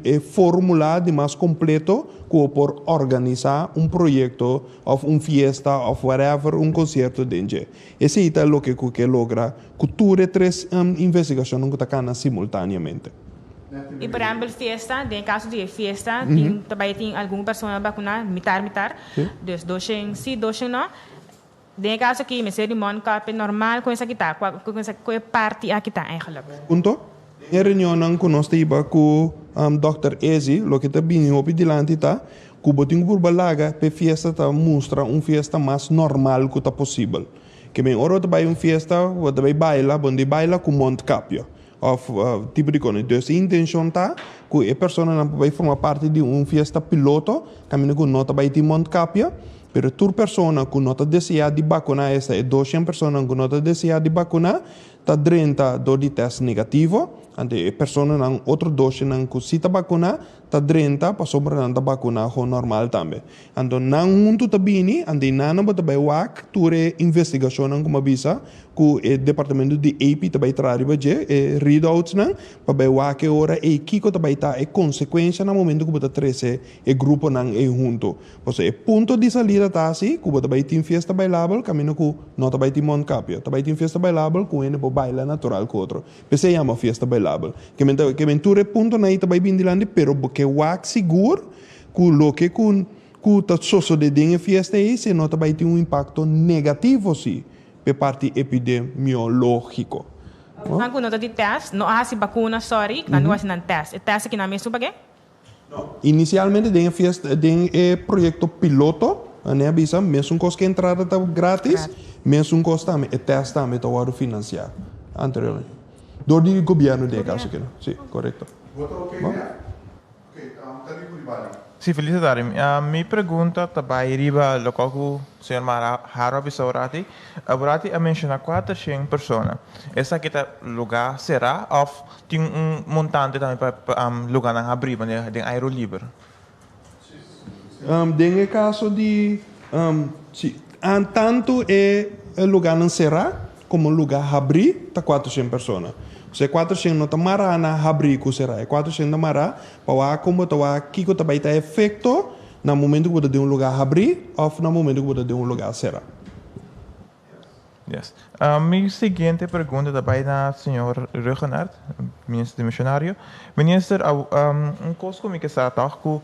é formulado mais completo por organizar projeto ou fiesta ou whatever concerto dentro. Esse é o que logra cultura três investigações que está simultaneamente. E por exemplo, fiesta, em caso de fiesta, também tem alguma pessoa vacunada, mitar. Dus docem sim, docem não. Em caso aqui, me cerimônia é normal com essa aqui tá, com essa parte aqui tá, eigenlijk. Punto. Em reunião com nós temos com Dr. Ezi, lo que está bem op dilante tá, que botinho por balaga, pe fiesta tá mostra fiesta mais normal que tá possível. Que bem, ora também fiesta, o também baila, onde baila com Mondcapio. Of tipo de coisa. Dus a intenção está que a pessoa não vai formar parte de fiesta piloto, caminho com nota vai ter Mondcapio. Pero tur persona que não está desejada de vacinar, essa é 200 pessoas que não está desejada de vacinar, está 30 de teste negativo, e a pessoa não outro 200 que se está vacinar, está 30 para sobre não está vacinar com normal também. Então não junto também, e não pode vai wak ture investigação como avisa que o departamento de AP também traz baje readouts não para vai wak ora e kiko também tá é consequência no momento que bota 13 e grupo não é junto. Pois é ponto de saída tá assim que bota vai ter festa bailável caminho que não também tem Mondcapio, também tem festa bailável com ele para bailar natural com outro. Pensei chama festa bailável. Que menture ponto na ita também bem dilante pero que wak seguro que lo que com que sosso de dingen fiesta aí, se nota vai ter impacto negativo sim, per parte epidemiológico. Aku nota di test, no hasi vacuna, sorry, kan was nan test. E test aqui na mesa bagay? Inicialmente dingen fiesta, projeto piloto, né, bisa, mesmo costa que entrada tá grátis, mesmo costa também, e test também tá o financiar, anteriormente. Do governo de caso que não, sim, correto. Sì, felicitare. Mi pergunta também riba local que o senhor Haro Bisaurati. Aburati a mencionar 400 pessoas. Essa aqui lugar será ou tem montante também para lugar na abrir, né? Tem aero livre. Tem caso de tanto lugar não será como lugar abrir tá 400 pessoas. Se 400 não tá mará na abrir que será, 400 não mará para como tá aqui que tá vai ter efeito no momento que você de lugar abrir ou no momento que você de lugar será. Yes. Minha seguinte pergunta também na senhor Regenard, ministro missionário. Minister, coisa comigo que está que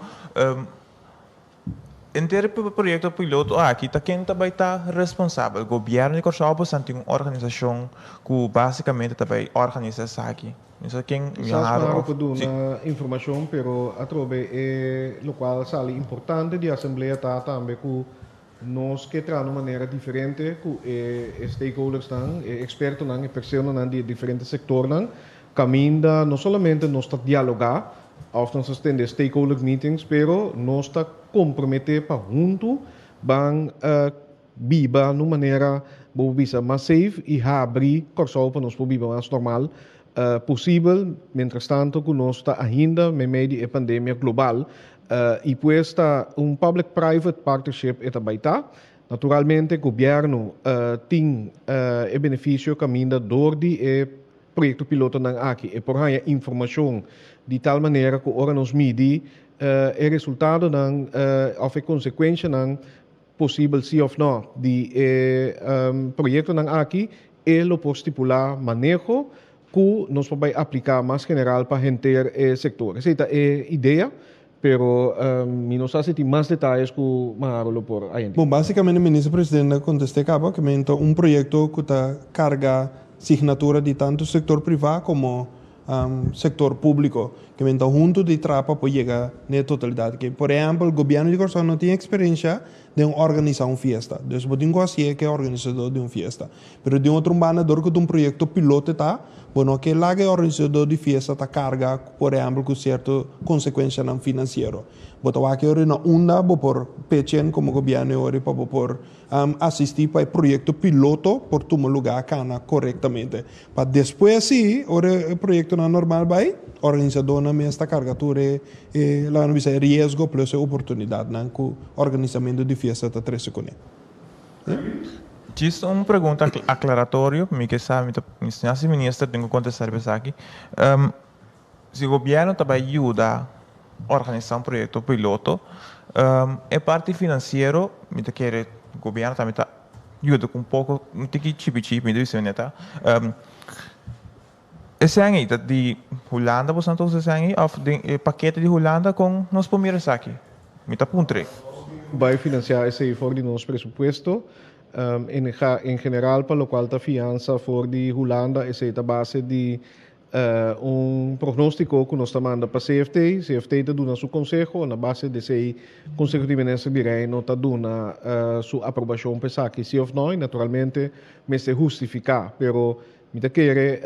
inteiro projeto piloto aqui tá quem também tá responsável. O governo de Corsal tem uma organização que basicamente também organiza isso aqui. Isso quem já na informação, pero atrobe é local sali importante de assembleia tá também que nós que tra de maneira diferente que stakeholders estão, expertos não, pessoas de diferentes setores não, caminha não somente nós tá dialogar of nós temos stakeholder meetings, pero nós está comprometer para junto bang biba de maneira bisa mais safe e abrir Corsal para nós biba mais normal possível, mientras tanto que nós está ainda meio de pandemia global e pues está public-private partnership eta baita. Naturalmente, o governo tem benefício caminha door die projeto piloto nang aqui e por aí informação de tal maneira que ora nos midi resultado nang of consequência nang possível sim ou não de projeto nang aqui lo por estipular manejo que nos vai aplicar mais general para enter sector. Essa é ideia, pero não sei se tem mais detalhes que Maharo por aí. Bom, basicamente o ministro-presidente contestou que projeto que está carga signatura de tanto sector privado como sector público, que está junto de trapa para chegar na totalidade. Que, por exemplo, o governo de Corsal não tem experiência de organizar uma fiesta. Então, você tem que é organizador de uma fiesta. Mas de outro banador que tem projeto piloto está, bueno, que lá é organizador de fiesta está carga, por exemplo, com certa consequência financeira. Botar aqui na onda, por pechen como governo ori para por assistir para o projeto piloto por tomar lugar cana corretamente. Para depois sim, o projeto na normal vai organizador na mesma cargatura lá no bisa risco plus oportunidade na com organizamento de fiesta tá 3 segundos. Just uma pergunta aclaratória, me que sabe, se ministro tenho que contestar aqui. Se o governo também ajuda organizar projeto piloto, é parte financeiro, me quer o governo também tá ajuda com pouco, não tem que chip, me diz neta. Esse ano de Holanda, você não esse ano, ou de paquete de Holanda com nós primeiros aqui, me tá puntre. Vai financiar esse for de nosso presupuesto. Em geral, para o qual a fiança for de Holanda, essa é a base de prognóstico que nós estamos para a CFT. CFT está dando seu conselho, na base desse Conselho de Ministros de Reino está dando sua aprovação para isso, que sim ou não, naturalmente, me se justificar, pero me quer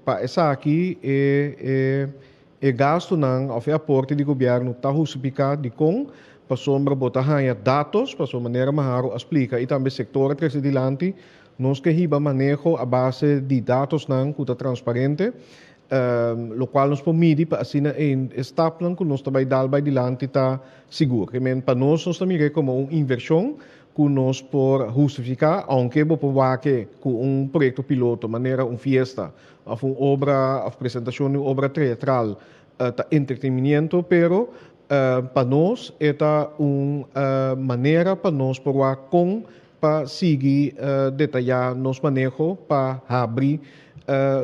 para essa aqui é gasto não, ou aporte do governo está justificado de com para sombra botar dados, para sua maneira Maharo explica, e também sector adiante, nós que riba manejo a base de dados não, que está transparente, o qual nos permite para assim em estaplan que nós também dar by dilante está seguro. Que para nós também como uma inversão que nós por justificar, aunque vou provar que com projeto piloto, maneira fiesta, ou uma obra, ou apresentação de obra teatral, está entretenimento, pero para nós é uma maneira para nós provar com para seguir detalhar nos manejo para abrir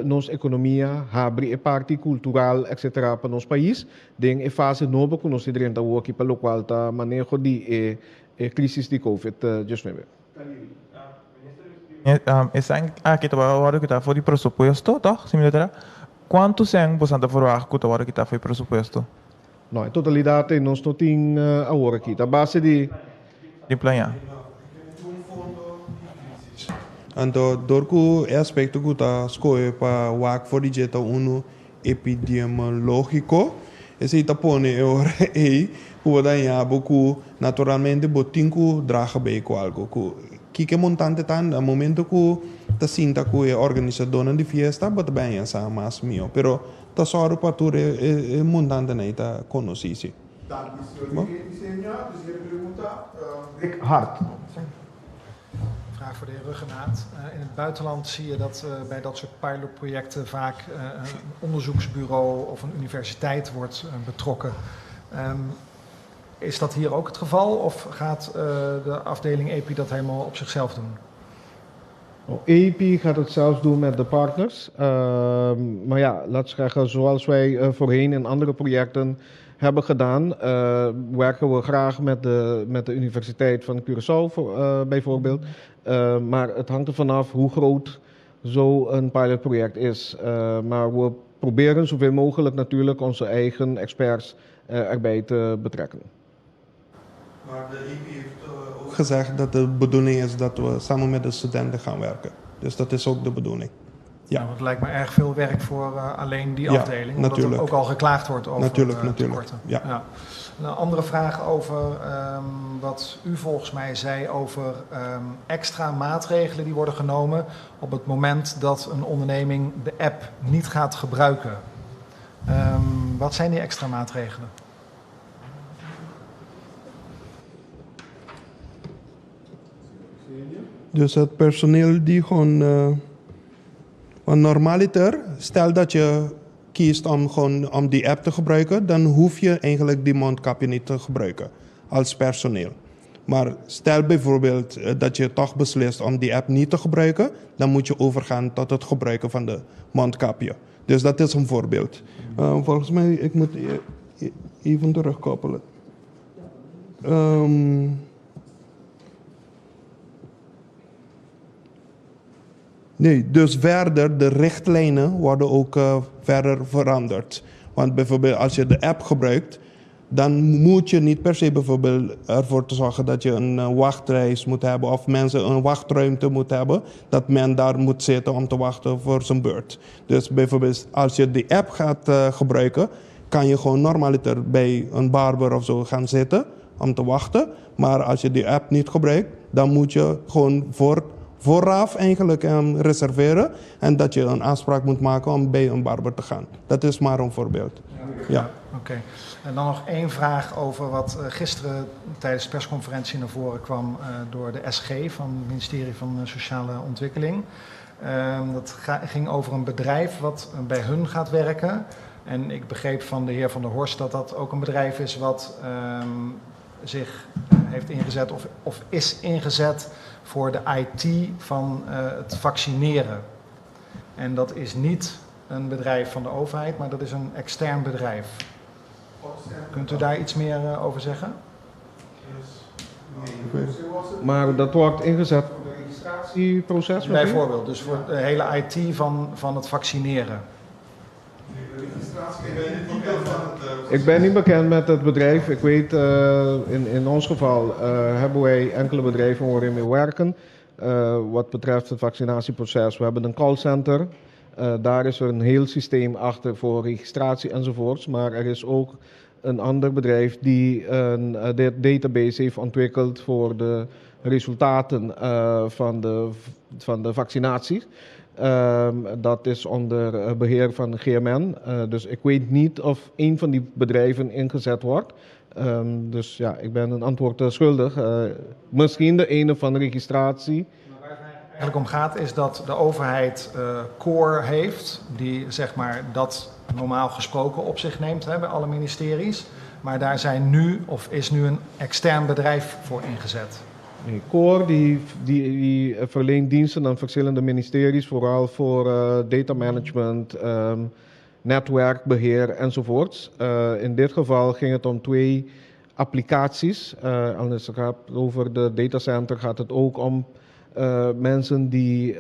nossa economia, abre a parte cultural, etc. para nosso país. Tem a fase nova que nós temos aqui para o qual está manejo de crise de Covid-19. Aqui agora que está fora pressuposto, toch? Quanto são você anda fora que agora que está fora pressuposto? Não, em totalidade nós não temos agora aqui. A base de planear. Então, door que aspecto que está escolhe para o ar for digita epidemiológico, esse está põe aí que daí que naturalmente botinho draga bem com algo que montante tan a momento que ta sinta que organizador de fiesta but bem essa mais mio, pero ta soro para tu montante nem ta conheci. Rick Hart. Vraag voor de heer Ruggenaat. In het buitenland zie je dat bij dat soort pilotprojecten vaak een onderzoeksbureau of een universiteit wordt betrokken. Is dat hier ook het geval of gaat de afdeling EPI dat helemaal op zichzelf doen? EPI gaat het zelfs doen met de partners. Maar ja, laten we zeggen, zoals wij voorheen in andere projecten hebben gedaan, werken we graag met de Universiteit van Curaçao bijvoorbeeld. Maar het hangt er vanaf hoe groot zo'n pilotproject is. Maar we proberen zoveel mogelijk natuurlijk onze eigen experts erbij te betrekken. Maar de EP heeft ook gezegd dat de bedoeling is dat we samen met de studenten gaan werken. Dus dat is ook de bedoeling. Ja. Nou, het lijkt me erg veel werk voor alleen die afdeling. Omdat er ook al geklaagd wordt over tekorten. Ja. Een andere vraag over wat u volgens mij zei over extra maatregelen die worden genomen op het moment dat een onderneming de app niet gaat gebruiken. Wat zijn die extra maatregelen? Dus het personeel die gewoon normaliter, stel dat je kiest om die app te gebruiken, dan hoef je eigenlijk die mondkapje niet te gebruiken als personeel. Maar stel bijvoorbeeld dat je toch beslist om die app niet te gebruiken, dan moet je overgaan tot het gebruiken van de mondkapje. Dus dat is een voorbeeld. Volgens mij, ik moet even terugkoppelen. Nee, dus verder, de richtlijnen worden ook verder veranderd. Want bijvoorbeeld als je de app gebruikt, dan moet je niet per se bijvoorbeeld ervoor te zorgen dat je een wachtreis moet hebben of mensen een wachtruimte moeten hebben, dat men daar moet zitten om te wachten voor zijn beurt. Dus bijvoorbeeld als je die app gaat gebruiken, kan je gewoon normaliter bij een barber of zo gaan zitten om te wachten. Maar als je die app niet gebruikt, dan moet je gewoon vooraf eigenlijk reserveren en dat je een afspraak moet maken om bij een barber te gaan. Dat is maar een voorbeeld. Ja. Oké. En dan nog één vraag over wat gisteren tijdens de persconferentie naar voren kwam door de SG van het ministerie van Sociale Ontwikkeling. Dat ging over een bedrijf wat bij hun gaat werken. En ik begreep van de heer Van der Horst dat dat ook een bedrijf is wat zich heeft ingezet of is ingezet voor de IT van het vaccineren. En dat is niet een bedrijf van de overheid, maar dat is een extern bedrijf. Kunt u daar iets meer over zeggen? Maar dat wordt ingezet voor het registratieproces? Bijvoorbeeld, dus voor de hele IT van het vaccineren. Ik ben niet bekend met het bedrijf. Ik weet, in ons geval hebben wij enkele bedrijven waarin we werken. Wat betreft het vaccinatieproces. We hebben een callcenter. Daar is er een heel systeem achter voor registratie enzovoorts. Maar er is ook een ander bedrijf die een database heeft ontwikkeld voor de resultaten van de vaccinatie. Dat is onder beheer van GMN. Dus ik weet niet of een van die bedrijven ingezet wordt. Dus ja, ik ben een antwoord schuldig. Misschien de ene van de registratie. Waar het eigenlijk om gaat is dat de overheid core heeft die zeg maar dat normaal gesproken op zich neemt bij alle ministeries. Maar daar zijn nu of is nu een extern bedrijf voor ingezet. CORE die verleent diensten aan verschillende ministeries, vooral voor data management, netwerkbeheer enzovoorts. In dit geval ging het om 2 applicaties. Als het gaat over de datacenter gaat het ook om mensen die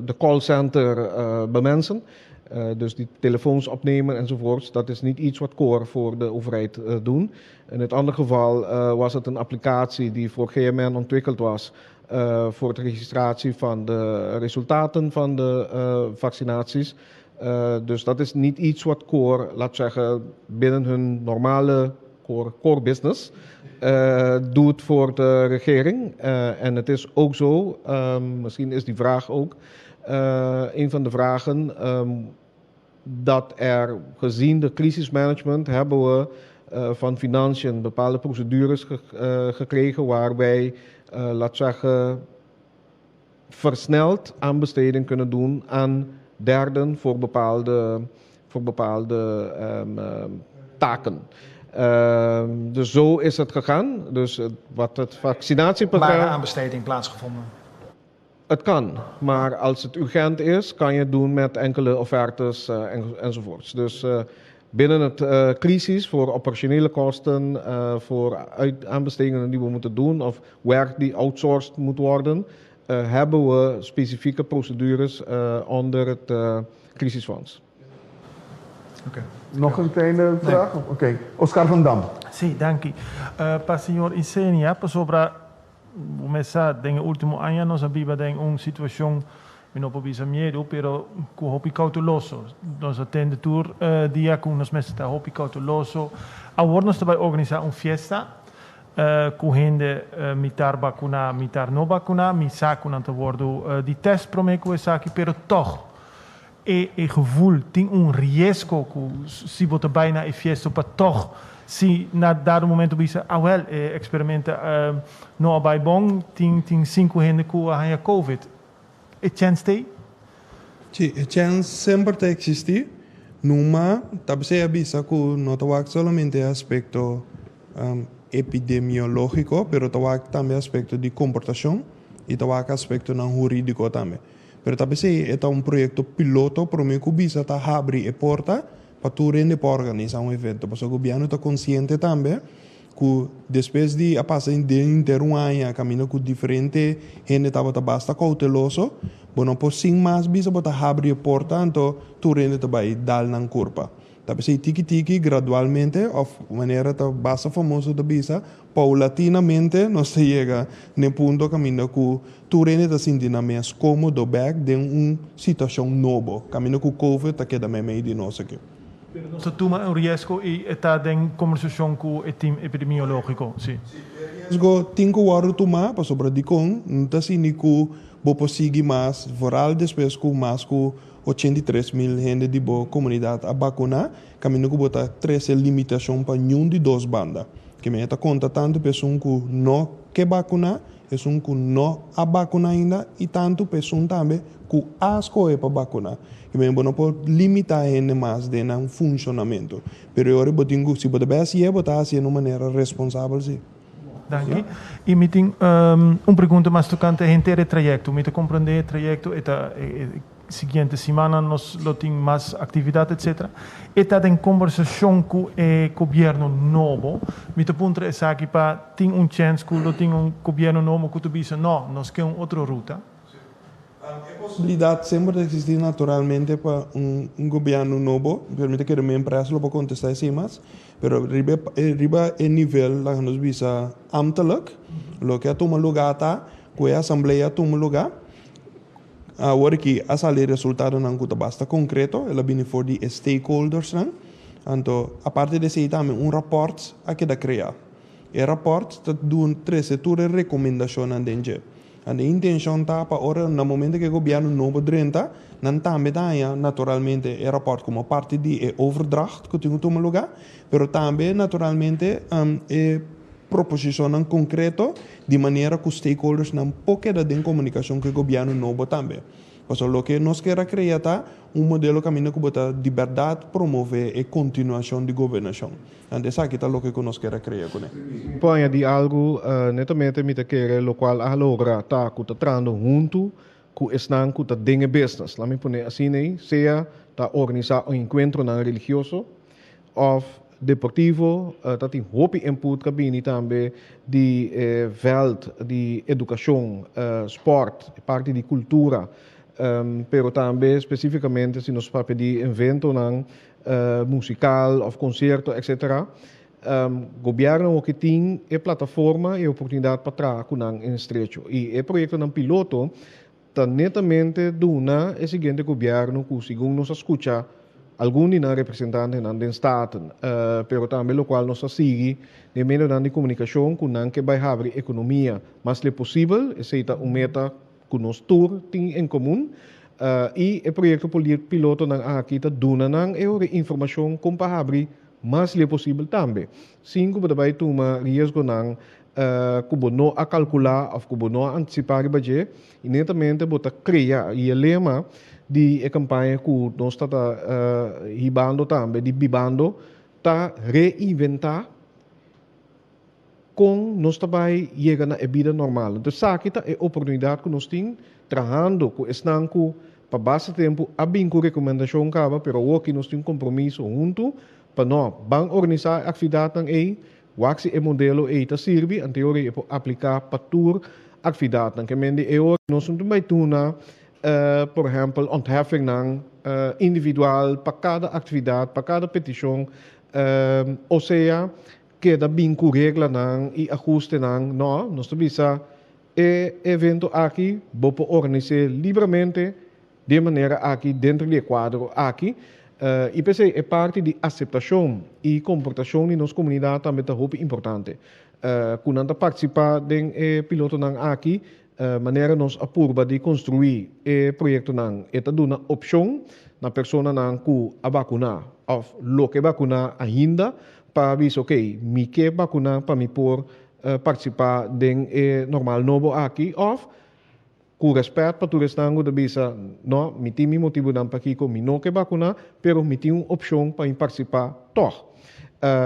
de callcenter bemensen. Dus die telefoons opnemen enzovoorts. Dat is niet iets wat CORE voor de overheid doen. In het andere geval was het een applicatie die voor GMN ontwikkeld was voor de registratie van de resultaten van de vaccinaties. Dus dat is niet iets wat CORE, laat zeggen, binnen hun normale core business doet voor de regering. En het is ook zo, misschien is die vraag ook een van de vragen, dat er gezien de crisismanagement hebben we van Financiën bepaalde procedures gekregen waarbij, laat zeggen, versneld aanbesteding kunnen doen aan derden voor bepaalde taken. Dus zo is het gegaan. Dus wat het vaccinatie betreft. Waar aanbesteding plaatsgevonden? Het kan, maar als het urgent is, kan je het doen met enkele offertes enzovoorts. Dus binnen het crisis voor operationele kosten, voor aanbestedingen die we moeten doen of werk die outsourced moet worden, hebben we specifieke procedures onder het crisisfonds. Okay. Nog een kleine vraag? Oké. Oscar van Dam. Sì, danke. Para signor Insenia, sobre começar den último año nós abiba den situação não pobisa miedo, pero com hopi cauteloso. Nós atende tour dia com nós meses tá hopi cauteloso. Agora nós também organizar fiesta com gente mitar vacuna, mitar no vacuna, mi saco não te wordo die test promeco esaki, pero toch e gevoel tem risco se botar bijna e fiesta para toch se na dado momento bisa well experimenta no bij bom tem 5 gente com a covid e chance tem? Sim, a chance sempre te existe, numa também a bisa que não está somente aspecto epidemiológico, pero também aspecto de comportação e também aspecto não jurídico também. Pero também é um projeto piloto para mim que bisa tá abrir a porta para tu rende para organizar evento. Porque o governo está consciente também que depois de passar inteiro ano caminho com diferente gente estava basta cauteloso, bueno por sim mais bisa para abrir a porta, então tu rende também dar na curva. Também tiki gradualmente, of maneira tá basta famoso da bisa, paulatinamente nós chega no ponto caminho que tu rende está sentindo mais cômodo back de situação nova. Caminho com COVID tá queda meio de nós aqui. Nós toma risco e está em conversação com o time epidemiológico, sim. Risco tem que o tomar para sobre de com, não está sendo que vou conseguir mais, vooral depois com mais com 83.000 gente de boa comunidade a vacunar, caminho que botar 13 limitação para nenhum de 2 bandas. Que me está conta tanto pessoas que não quer vacunar, pessoas que não a vacunar ainda e tanto pessoas também que asco é para vacunar. Que me não pode limitar ainda mais de um funcionamento. Pero agora botinho se botar bem assim, botar assim de uma maneira responsável, sim. Danke. E me tem pergunta mais tocante ao inteiro trajeto. Me tem compreender o trajeto seguinte semana nós temos mais atividade, etc. E está em conversação com o governo novo. Me te pergunta é aqui para ter chance que tem governo novo que tu diz não, nós queremos outra ruta. A possibilidade sempre existe naturalmente para governo novo. Permite que a minha empresa lo para contestar assim, mas riba o nível lá nos visa ambtelijk, lo que toma lugar tá, que a assembleia toma lugar. Agora que a salir resultado não custa basta concreto, ela vem for de stakeholders, né? Então, a partir desse também rapport aqui da criar. E rapport está dando 3 setores recomendações dentro. A intenção está para ora no momento que o governo novo drenta, não também dá naturalmente o rapport como parte de overdracht que tem que tomar lugar, pero também naturalmente proposição concreto de maneira que os stakeholders não podem dar comunicação com o governo novo também. Pues lo que nos quer crear modelo caminho que bota liberdade, promover e continuação de governação. Então, essa aqui é o que nós quer criar com ele. Põe de algo netamente me te querer, lo qual a logra tá que tá trando junto com esnan que tá dinge business. Lá me pone assim aí, seja tá organizar encontro na religioso of deportivo, tá tem hopi input cabine também de veld, de educação, sport, parte de cultura. Pero também especificamente se nos pedir evento musical of concerto, etc. Governo o que tem é plataforma e oportunidade para trabalhar com em estrecho. E o projeto ng piloto está netamente duna o seguinte governo que segundo nos escuta algum de representantes ng Estado, pero também lo qual nos sigue de meio de comunicação com que vai haver economia mais le possível, essa é meta que nós todos temos em comum. E o projeto piloto ng aqui está duna ng informação comparável mais le possível também. Cinco para tomar risco ng kubo no a calcular ou kubo no a antecipar o budget e netamente bota criar e lema de campanha que nós está hibando também de bibando tá reinventar com nós também chega na vida normal. Então, aqui é a oportunidade que nós temos trabalhando com estanco para bastante tempo, a bem com recomendação cava, pero aqui nós temos compromisso junto para nós bang organizar atividade aí, waxi e modelo aí tá serve, em teoria é aplicar para tour atividade, que mende nós também tuna, por exemplo, ontheffing ng individual para cada atividade, para cada petição, ou seja, que da bem com regra nang e ajuste nang nós bisa evento aqui vou organizar livremente de maneira aqui dentro do quadro aqui e pensei é parte de aceitação e comportação de nossa comunidade também é muito importante quando participar do piloto nang aqui maneira nos apurba de construir o projeto nang eta duna opção na pessoa nang ku a vacunar ou lo que vacunar ainda para avisar, ok, me quer vacunar para me por participar de normal novo aqui, ou com respeito para tu restango de bisa, não, me tem motivo não para aqui com me não quer vacunar, pero me tem uma opção para participar toch.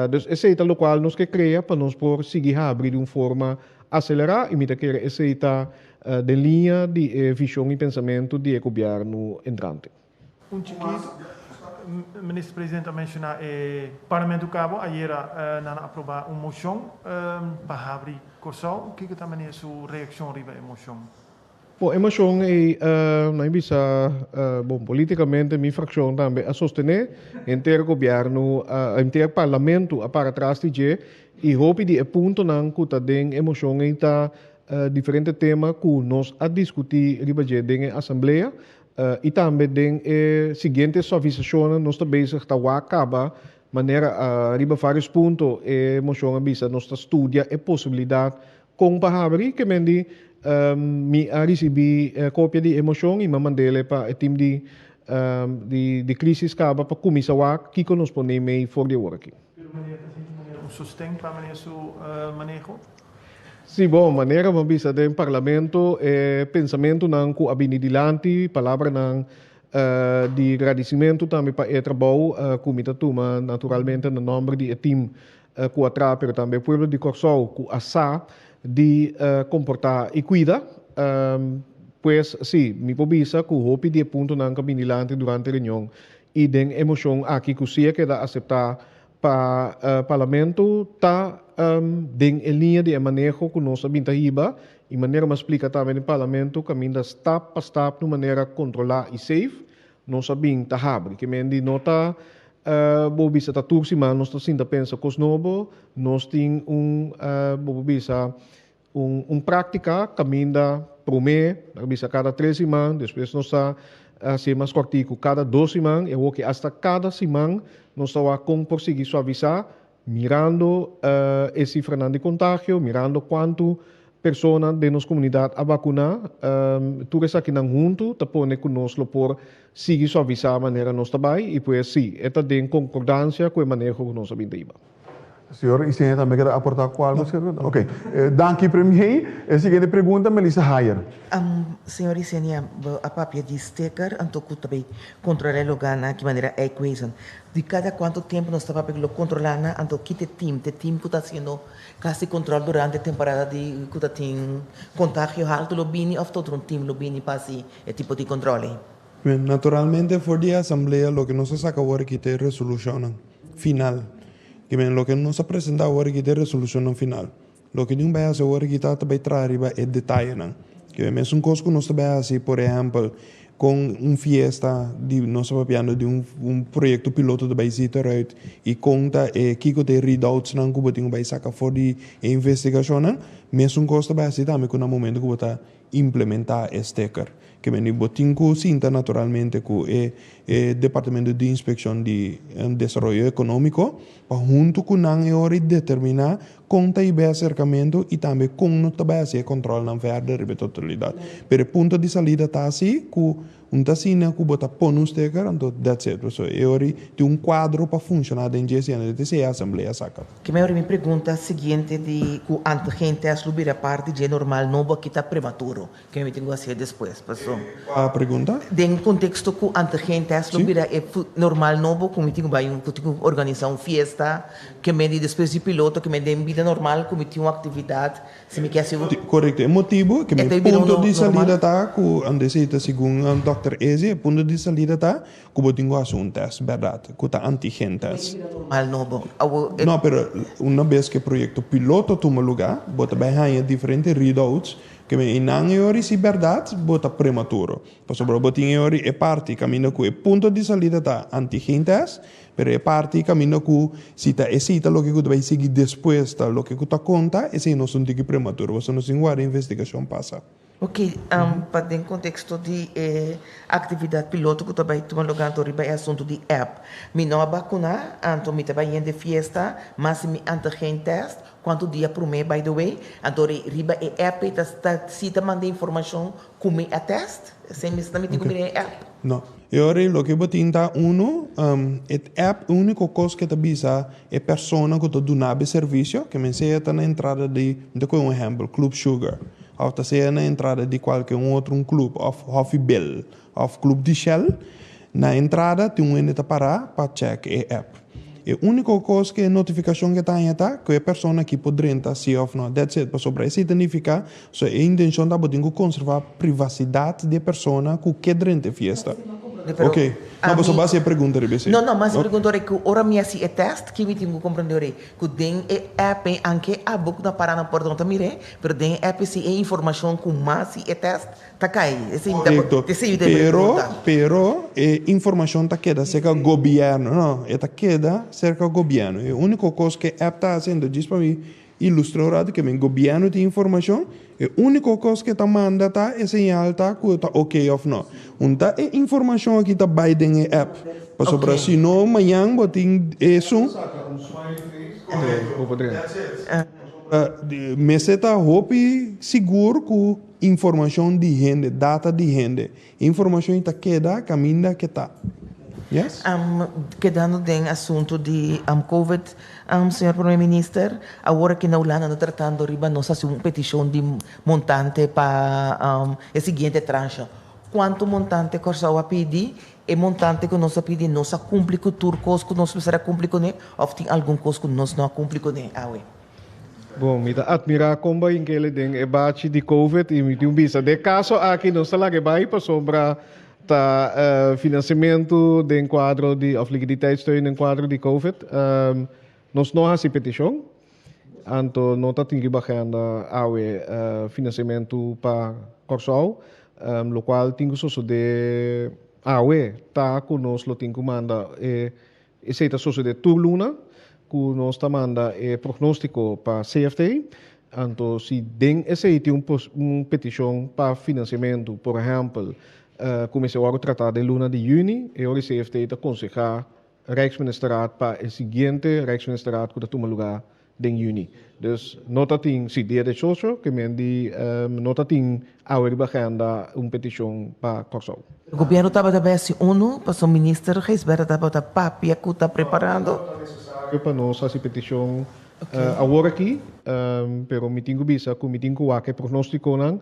Dus esse é o qual nós que cria para nós por seguir a abrir de uma forma acelerar e me quer esse de linha de visão e pensamento de governo entrante. Ministro Presidente a mencionar o Parlamento Cabo ayer na aprovar uma moção para abrir Corsal. O que também é a sua reação riba a moção? Bom, a moção é não bisa bom politicamente minha fração também a sostener inteiro governo, inteiro parlamento para trás de e hope de ponto não que tá den emoção está diferente tema que nós a discutir riba de assembleia. E também tem seguinte suavização nós está bezig tá acaba maneira riba vários pontos moção bisa nós está estudia a possibilidade com pahabri que mendi me a recebi cópia de emoção e mandele para o time de crise acaba para começar que nós podemos for de work. Sustento para maneira seu manejo. Sim, bom, maneira uma bisa do parlamento, pensamento não com abinidilante, palavra não de agradecimento também para o trabalho, comida tuma naturalmente no nome de time com a trapa, também o povo de Corsal com a sa de comportar e cuida, pois sim, me pobisa com o hope de ponto não abinidilante durante a reunião e den emoção aqui que se queda aceitar para parlamento tá den linha de manejo que nós abintahiba e maneira mais explica também no parlamento caminho step para step de maneira controlar e safe nós abinta habre que mendi nota bobisa tá turcima nós tá sinta pensa cos novo nós tem bobisa prática caminho prome bobisa cada 3 semanas depois nós tá assim mais cortico cada 2 semanas e o que hasta cada semana nós estamos com prosseguir suavizar mirando esse cifra de contágio, mirando quanto pessoas de nossa comunidade a vacunar, tudo isso aqui não junto, tá pone conosco por seguir suavizar a maneira nós trabalhamos e pois sim, esta tem concordância com a maneira que nós abindamos. Senhor Isenia também quer aportar algo, senhor? Ok. Danke, premier. A seguinte pergunta, Melissa Hayer. Senhor Isenia, a papia de sticker, antoku também controlar o lugar na que maneira é coisa. De cada quanto tempo nós estava pelo controlar na antoku que team que está sendo quase controle durante a temporada de que tem contágio alto lo bini of todo team lo bini passi é tipo de controle. Naturalmente, por a Assembleia, lo que nos saca agora que tem resolução final. Que lo que nos apresenta agora que tem resolução final. Lo que não vai fazer agora que está também trariba é detalhe não. Que mesmo coisa que nós também assim, por exemplo, com fiesta de nós papiando de projeto piloto de visita eruit e conta que tem readouts não que botinho vai sacar for de investigação não. Mesmo coisa também assim também com o momento que botar implementar sticker. Que me botinho sinta naturalmente com o Departamento de Inspeção de Desenvolvimento Econômico para junto com a hora determinar conta e acercamento e também como também se controle na verda de totalidade. Pero ponto de salida está assim com tasina que bota pôr no sticker, então that's it. So, tem quadro para funcionar dentro da Assembleia saca. Que me pergunta seguinte de que a gente é subir a parte de normal novo que está prematuro. Que me tenho a ser depois, passou. A pergunta? Em contexto que a gente é subir a normal novo, como tenho vai organizar uma festa, que me depois de piloto, que me dê vida normal, como tenho uma atividade, se me quer ser. Correto, é motivo que me ponto de salida tá com andecita segundo Dr. Eze, ponto de salida tá que eu tenho um teste, verdade, que tá antigen test. Mal novo. Não, pero uma vez que o projeto piloto toma lugar, bota bem aí diferentes readouts, que me inangiori si verdade, bota prematuro. Passo para botingiori é parte caminho com o ponto de salida tá antigen test, pero é parte caminho com se tá excita lo que tu vai seguir depois tá lo que tu conta, esse não são de prematuro, você não se guarda a investigação passa. Ok, para em contexto de atividade piloto que também toma lugar do riba é assunto de app. Me não vacuna, então me também de fiesta, mas me antigen test, quanto dia por mês, by the way, então riba é app, tá se tá manda informação como é test, sem me também digo é app. Não, eu o que eu tinha é app, a única coisa que te avisa é pessoa que te dá serviço, que me sei na entrada de um exemplo, Club Sugar. Of te zeggen na entrada de qualquer outro clube, of Coffee Bell, of Club de Shell, na entrada tem que parar para check a app. A única coisa que é notificação que tem que a pessoa que pode entrar sim ou não. That's it. Sobre isso significa que a intenção da botinho conservar a privacidade da pessoa que quer dentro da festa. Ok. Não, mas base a pergunta, Rebecca. Não, mas a pergunta é que ora minha se é teste que me tenho que compreender que tem app anche a boca da parada por onde mire, pero tem app se é informação com mais é teste tá cai. Correcto. Pero informação tá queda cerca do governo, não? Tá queda cerca do governo. A única coisa que a app tá fazendo diz para mim ilustrar que o governo tem informação, a única coisa que está manda tá é sinal tá que tá ok ou não. Então é informação aqui tá by den app. Passo para se não amanhã botem isso. Mas está hope seguro que informação de gente, data de gente, informação está queda caminha que tá. Yes? Quedando no assunto de COVID, senhor Primeiro-Ministro, agora que na Holanda estamos tratando de uma petição de montante para a seguinte tranche. Quanto montante que nós vamos pedir? E montante que nós pedimos não cumpre com tudo que nós precisamos cumprir com ele, ou tem algum coisa que nós não cumprimos com ele? Bom, me admira como em que ele tem debate de COVID e me tem vista. De caso aqui não se lá que vai para sobre financiamento do quadro de liquiditeitssteun no quadro de COVID. Nós não há petição, então não está tinha bajando ao financiamento para Corsol, o qual tem que suceder tá conosco tem que manda esse está suceder turluna, que nós está manda prognóstico para CFT. Então se tem esse tem petição para financiamento, por exemplo, começou a tratar de luna de junho e o CFT te aconsejar Rijksministeraat para o seguinte Rijksministeraat que toma lugar em junho. Dus nota tem se dia de socio que me nota tem a agenda petição para Corsol. O governo estava da BS1, para o ministro Reisberg estava da papia que está preparando. para nós essa petição agora aqui, pero mitingo bisa ku mitingo wake prognóstico nang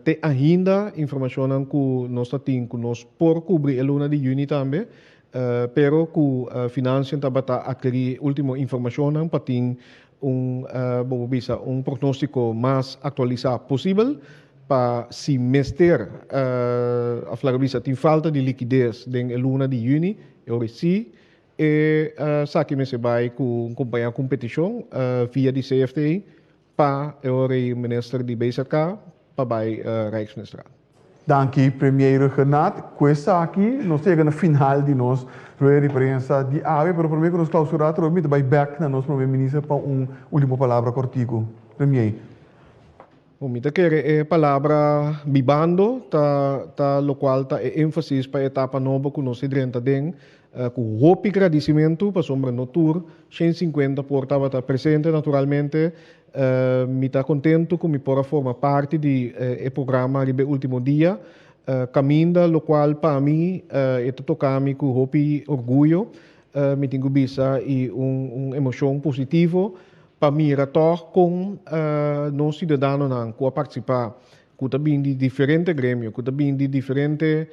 te ainda informação nang ku nós tem ku nós por cobrir a luna de junho também, pero ku financian tabata aquele último informação nang pating vamos bisa prognóstico mais atualizado possível para se mester a flagabisa tem falta de liquidez den a luna de junho, eu sim. E saque me se vai com acompanhar competição via de CFT para o ministro de BZK para vai Rijksminister. Dank u, premier Genat. Questa aqui, nós chegamos no final de nós rueda de prensa de AVE, pero primeiro nós clausurar, também vai back na nosso primeiro ministro para última palavra cortico. Premier. Mita quer palavra bibando, lo qual tá ênfase para a etapa nova que nós idrenta den, com roupa e agradecimento para sombra no tour, 150 por estava presente naturalmente, me está contento que me pode formar parte do programa de último dia, caminho lo qual para mim é tocar-me com roupa e orgulho, me tenho bisa e emoção positiva, para mim com nós cidadãos que participar, que também de diferentes grêmios, que também de diferentes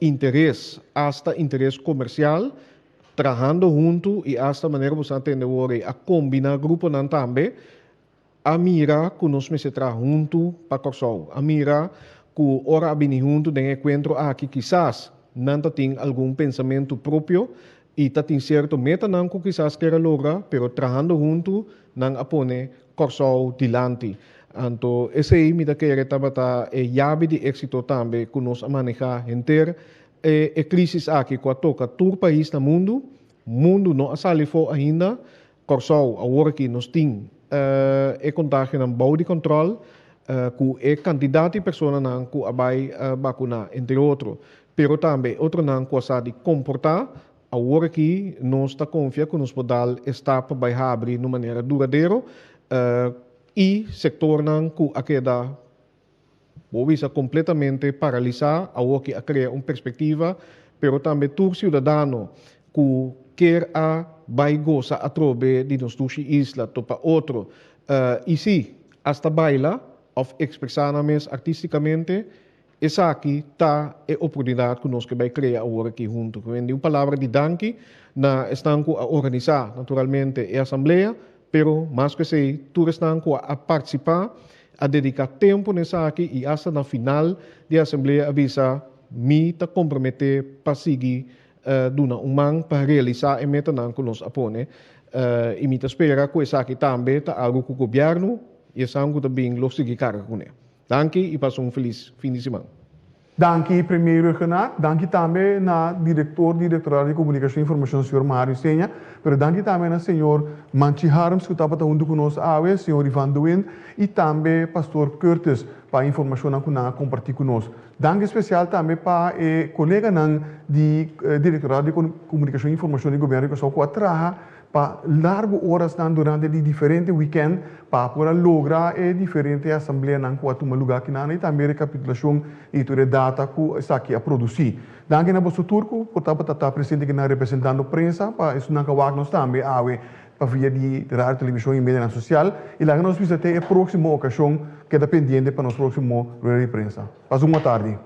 interesse, hasta interesse comercial, trabalhando junto e hasta maneira você entender a combinar grupo não também, a mira que nós me se trabalha junto para Corsol, a mira que ora bem junto de encontro aqui quizás não tem algum pensamento próprio e tem certo meta não que quizás queira lograr, pero trabalhando junto não apone Corsol dilante. Então, esse aí me dá que tabata chave de êxito também que nós manejar inteiro a crise aqui que toca todo o país no mundo não salifou ainda Corsol agora que nós tem contágio na bau de controle com quantidade de pessoas que vai vacinar entre outros, pero também outro não que de comportar agora que nós está confiando que nós podemos estar para abrir de maneira duradoura e sector que a queda bisa completamente paralisar, agora que a criar uma perspectiva, pero também todo cidadão que quer vai gozar a trobe de nos duas islas para outro, e se hasta baila ou expressar-nos artisticamente, essa aqui está a oportunidade que nós vai criar agora aqui junto. Vende uma palavra de danke na estanco a organizar naturalmente a assembleia, pero mais que sei, tu estão a participar, a dedicar tempo nessa aqui e hasta na final da assembleia avisa me está comprometer para seguir duna man para realizar a meta que nós apone e me espera que essa aqui também está algo que o governo e essa algo também lo seguir carga com ele. Danke e passo feliz fim de semana. Danke, primeiro Renato. Danke também na diretor de comunicação e informação, senhor Mário Senha. Pero danke também na senhor Manchi Harms, que estava junto conosco, senhor Ivan Duin, e também pastor Curtis, para a informação que nós compartilhar conosco. Danke especial também para o colega de Diretorado de Comunicação e Informação do Governo, que só trabalha para largo horas durante de diferentes weekends para poder lograr diferentes assembleias que tomam lugar aqui e também recapitulação e toda data que está aqui a produzir. Danke na vosso turco, por estar presente aqui na representando a prensa, para isso não nós também para via de rádio, televisão e mídia social. E lá nós visitamos a próxima ocasião que é pendente para nosso próximo rueda de prensa. Passou uma tarde.